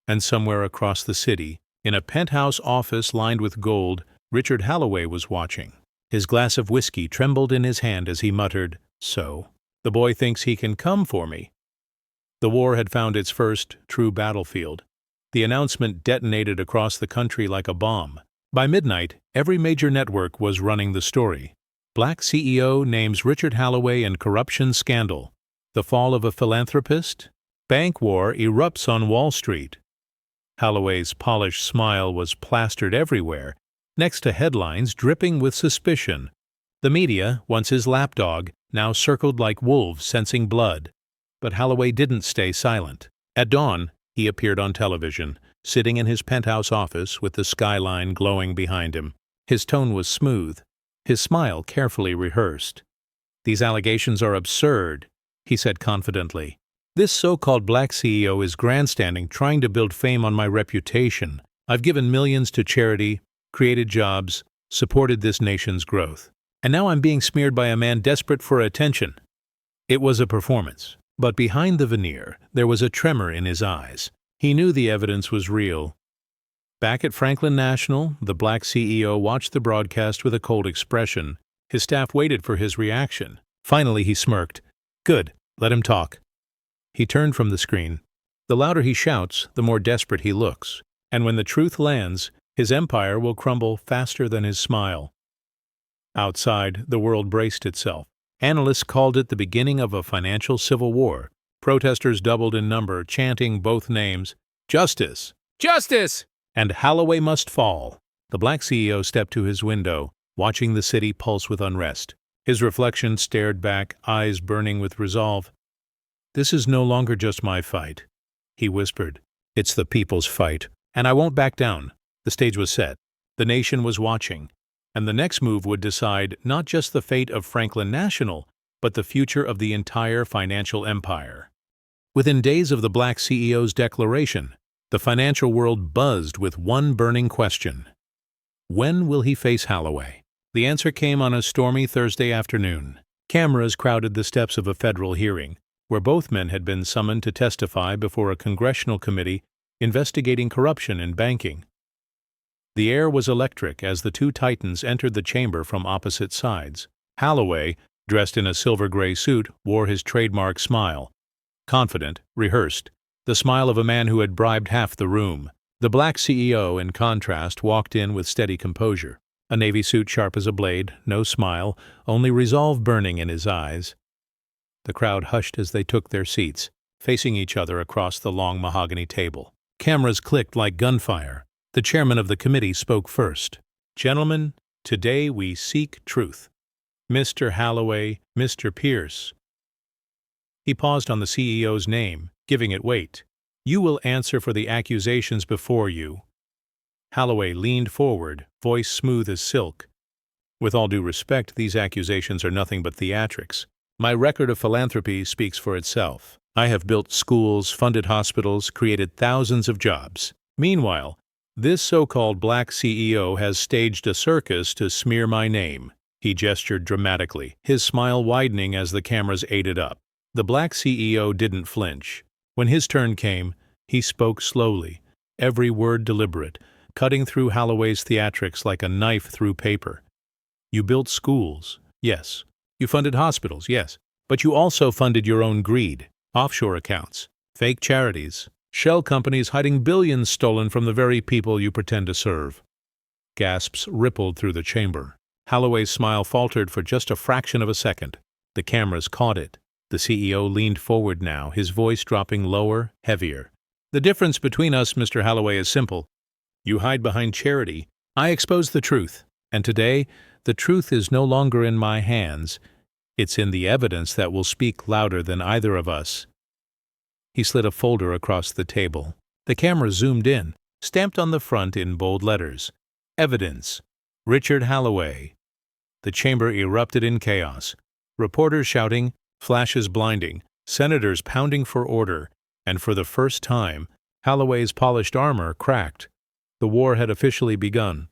And somewhere across the city, in a penthouse office lined with gold, Richard Holloway was watching. His glass of whiskey trembled in his hand as he muttered, "So, the boy thinks he can come for me." The war had found its first true battlefield. The announcement detonated across the country like a bomb. By midnight, every major network was running the story. Black CEO names Richard Holloway in corruption scandal. The fall of a philanthropist? Bank war erupts on Wall Street. Holloway's polished smile was plastered everywhere, next to headlines dripping with suspicion. The media, once his lapdog, now circled like wolves sensing blood. But Holloway didn't stay silent. At dawn, he appeared on television, sitting in his penthouse office with the skyline glowing behind him. His tone was smooth, his smile carefully rehearsed. "These allegations are absurd," he said confidently. "This so-called black CEO is grandstanding, trying to build fame on my reputation. I've given millions to charity, created jobs, supported this nation's growth. And now I'm being smeared by a man desperate for attention." It was a performance, but behind the veneer, there was a tremor in his eyes. He knew the evidence was real. Back at Franklin National, the black CEO watched the broadcast with a cold expression. His staff waited for his reaction. Finally, he smirked. "Good, let him talk." He turned from the screen. The louder he shouts, the more desperate he looks. And when the truth lands, his empire will crumble faster than his smile. Outside, the world braced itself. Analysts called it the beginning of a financial civil war. Protesters doubled in number, chanting both names, "Justice! Justice!" and "Holloway must fall." The black CEO stepped to his window, watching the city pulse with unrest. His reflection stared back, eyes burning with resolve. "This is no longer just my fight," he whispered. "It's the people's fight, and I won't back down." The stage was set. The nation was watching, and the next move would decide not just the fate of Franklin National, but the future of the entire financial empire. Within days of the black CEO's declaration, the financial world buzzed with one burning question. When will he face Holloway? The answer came on a stormy Thursday afternoon. Cameras crowded the steps of a federal hearing, where both men had been summoned to testify before a congressional committee investigating corruption in banking. The air was electric as the two titans entered the chamber from opposite sides. Holloway, dressed in a silver-gray suit, wore his trademark smile. Confident, rehearsed, the smile of a man who had bribed half the room. The black CEO, in contrast, walked in with steady composure. A navy suit sharp as a blade, no smile, only resolve burning in his eyes. The crowd hushed as they took their seats, facing each other across the long mahogany table. Cameras clicked like gunfire. The chairman of the committee spoke first. "Gentlemen, today we seek truth. Mr. Holloway, Mr. Pierce." He paused on the CEO's name, giving it weight. "You will answer for the accusations before you." Holloway leaned forward, voice smooth as silk. "With all due respect, these accusations are nothing but theatrics. My record of philanthropy speaks for itself. I have built schools, funded hospitals, created thousands of jobs. Meanwhile, This so-called black CEO has staged a circus to smear my name. He gestured dramatically, his smile widening as the cameras ate it up. The black CEO didn't flinch. When his turn came, he spoke slowly, every word deliberate, cutting through Holloway's theatrics like a knife through paper. You built schools, yes. You funded hospitals, yes. But you also funded your own greed, offshore accounts, fake charities, shell companies hiding billions stolen from the very people you pretend to serve. Gasps rippled through the chamber. Holloway's smile faltered for just a fraction of a second. The cameras caught it. The CEO leaned forward now, his voice dropping lower, heavier. The difference between us, Mr. Holloway, is simple. You hide behind charity. I expose the truth. And today, the truth is no longer in my hands. It's in the evidence that will speak louder than either of us. He slid a folder across the table. The camera zoomed in, stamped on the front in bold letters. Evidence. Richard Holloway. The chamber erupted in chaos. Reporters shouting, flashes blinding, senators pounding for order, and for the first time, Holloway's polished armor cracked. The war had officially begun.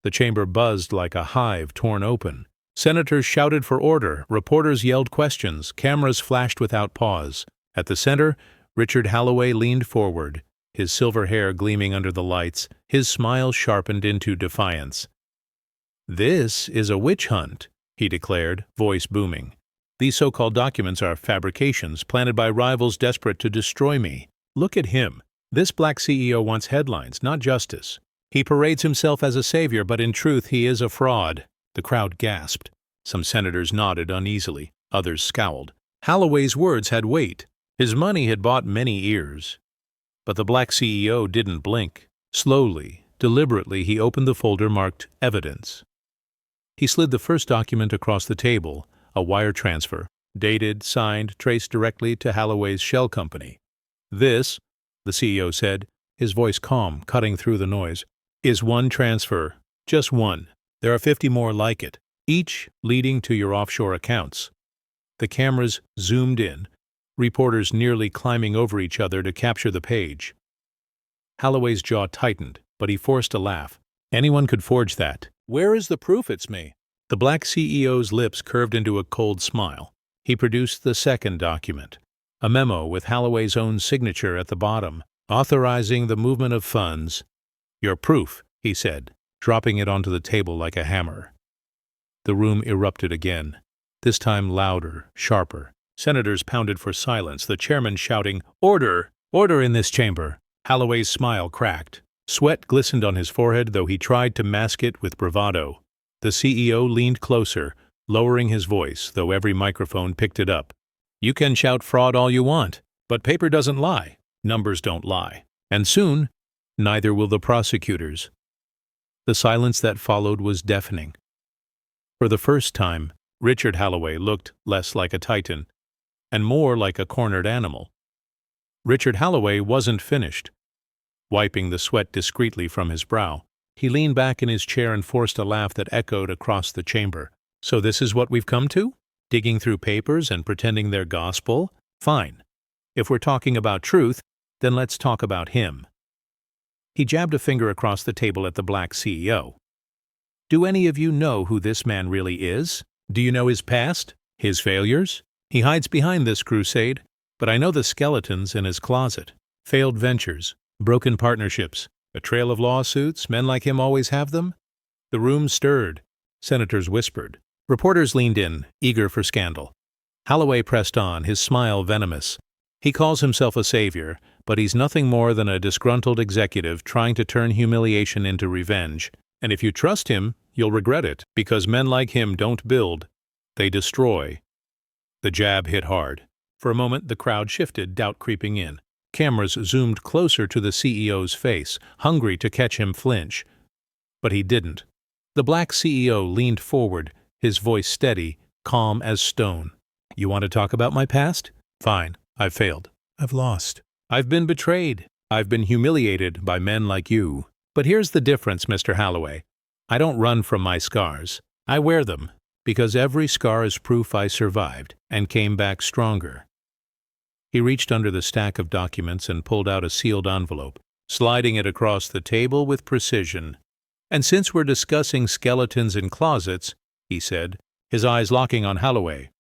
The chamber buzzed like a hive torn open. Senators shouted for order, reporters yelled questions, cameras flashed without pause. At the center, Richard Holloway leaned forward, his silver hair gleaming under the lights, his smile sharpened into defiance. "This is a witch hunt," he declared, voice booming. "These so-called documents are fabrications planted by rivals desperate to destroy me. Look at him. This black CEO wants headlines, not justice. He parades himself as a savior, but in truth he is a fraud." The crowd gasped. Some senators nodded uneasily, others scowled. Holloway's words had weight. His money had bought many ears. But the black CEO didn't blink. Slowly, deliberately, he opened the folder marked Evidence. He slid the first document across the table, a wire transfer, dated, signed, traced directly to Holloway's shell company. "This," the CEO said, his voice calm, cutting through the noise, "is one transfer. Just one. There are 50 more like it, each leading to your offshore accounts." The cameras zoomed in, reporters nearly climbing over each other to capture the page. Holloway's jaw tightened, but he forced a laugh. Anyone could forge that. "Where is the proof it's me?" The black CEO's lips curved into a cold smile. He produced the second document, a memo with Holloway's own signature at the bottom, authorizing the movement of funds. "Your proof," he said, dropping it onto the table like a hammer. The room erupted again, this time louder, sharper. Senators pounded for silence, the chairman shouting, "Order! Order in this chamber!" Holloway's smile cracked. Sweat glistened on his forehead, though he tried to mask it with bravado. The CEO leaned closer, lowering his voice, though every microphone picked it up. "You can shout fraud all you want, but paper doesn't lie. Numbers don't lie. And soon, neither will the prosecutors." The silence that followed was deafening. For the first time, Richard Holloway looked less like a titan and more like a cornered animal. Richard Holloway wasn't finished. Wiping the sweat discreetly from his brow, he leaned back in his chair and forced a laugh that echoed across the chamber. "So this is what we've come to? Digging through papers and pretending they're gospel? Fine. If we're talking about truth, then let's talk about him." He jabbed a finger across the table at the black CEO. "Do any of you know who this man really is? Do you know his past? His failures? He hides behind this crusade, but I know the skeletons in his closet. Failed ventures, broken partnerships, a trail of lawsuits, men like him always have them." The room stirred. Senators whispered. Reporters leaned in, eager for scandal. Holloway pressed on, his smile venomous. "He calls himself a savior, but he's nothing more than a disgruntled executive trying to turn humiliation into revenge. And if you trust him, you'll regret it, because men like him don't build, they destroy." The jab hit hard. For a moment, the crowd shifted, doubt creeping in. Cameras zoomed closer to the CEO's face, hungry to catch him flinch. But he didn't. The black CEO leaned forward, his voice steady, calm as stone. "You want to talk about my past? Fine. I've failed. I've lost. I've been betrayed. I've been humiliated by men like you. But here's the difference, Mr. Holloway. I don't run from my scars. I wear them, because every scar is proof I survived and came back stronger." He reached under the stack of documents and pulled out a sealed envelope. sliding it across the table with precision. "And since we're discussing skeletons in closets," he said, his eyes locking on Holloway,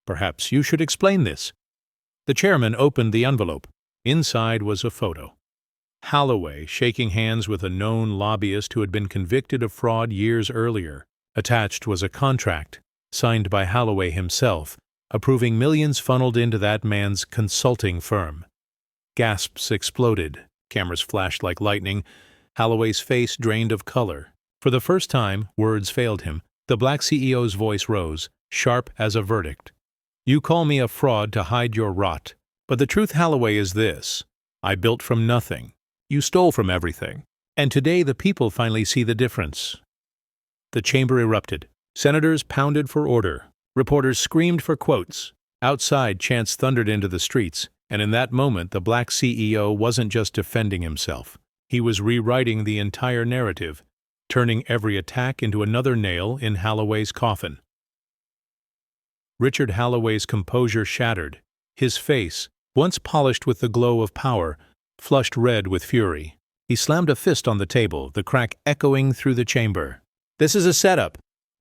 "perhaps you should explain this." The chairman opened the envelope. Inside was a photo. Holloway shaking hands with a known lobbyist who had been convicted of fraud years earlier. Attached was a contract, signed by Holloway himself, approving millions funneled into that man's consulting firm. Gasps exploded. Cameras flashed like lightning. Holloway's face drained of color. For the first time, words failed him. The black CEO's voice rose, sharp as a verdict. "You call me a fraud to hide your rot. But the truth, Holloway, is this. I built from nothing. You stole from everything. And today the people finally see the difference." The chamber erupted. Senators pounded for order. Reporters screamed for quotes. Outside, chants thundered into the streets, and in that moment the black CEO wasn't just defending himself. He was rewriting the entire narrative, turning every attack into another nail in Holloway's coffin. Richard Holloway's composure shattered. His face, once polished with the glow of power, flushed red with fury. He slammed a fist on the table, the crack echoing through the chamber. "This is a setup,"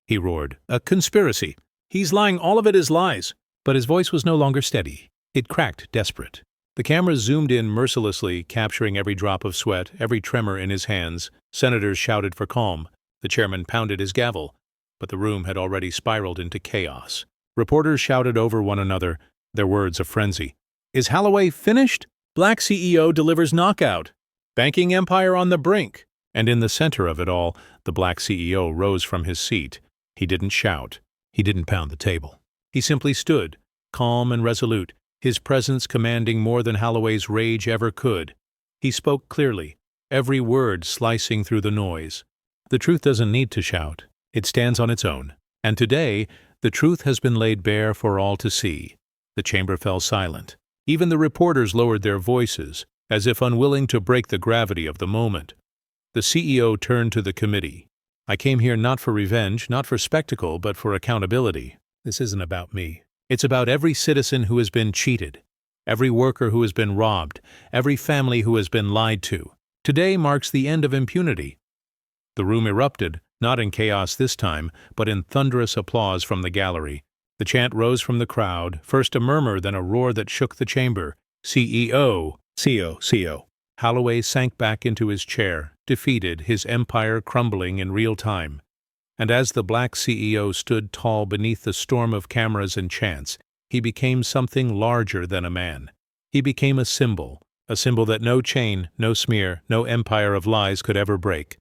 he roared. "A conspiracy. He's lying, all of it is lies." But his voice was no longer steady. It cracked, desperate. The cameras zoomed in mercilessly, capturing every drop of sweat, every tremor in his hands. Senators shouted for calm. The chairman pounded his gavel. But the room had already spiraled into chaos. Reporters shouted over one another, their words a frenzy. "Is Holloway finished? Black CEO delivers knockout. Banking empire on the brink." And in the center of it all, the black CEO rose from his seat. He didn't shout. He didn't pound the table. He simply stood, calm and resolute, his presence commanding more than Holloway's rage ever could. He spoke clearly, every word slicing through the noise. The truth doesn't need to shout. It stands on its own. And today, the truth has been laid bare for all to see. The chamber fell silent. Even the reporters lowered their voices, as if unwilling to break the gravity of the moment. The CEO turned to the committee. "I came here not for revenge, not for spectacle, but for accountability. This isn't about me. It's about every citizen who has been cheated, every worker who has been robbed, every family who has been lied to. Today marks the end of impunity." The room erupted, not in chaos this time, but in thunderous applause from the gallery. The chant rose from the crowd, first a murmur, then a roar that shook the chamber. "CEO! CEO!" Holloway sank back into his chair, defeated, his empire crumbling in real time. And as the black CEO stood tall beneath the storm of cameras and chants, he became something larger than a man. He became a symbol that no chain, no smear, no empire of lies could ever break.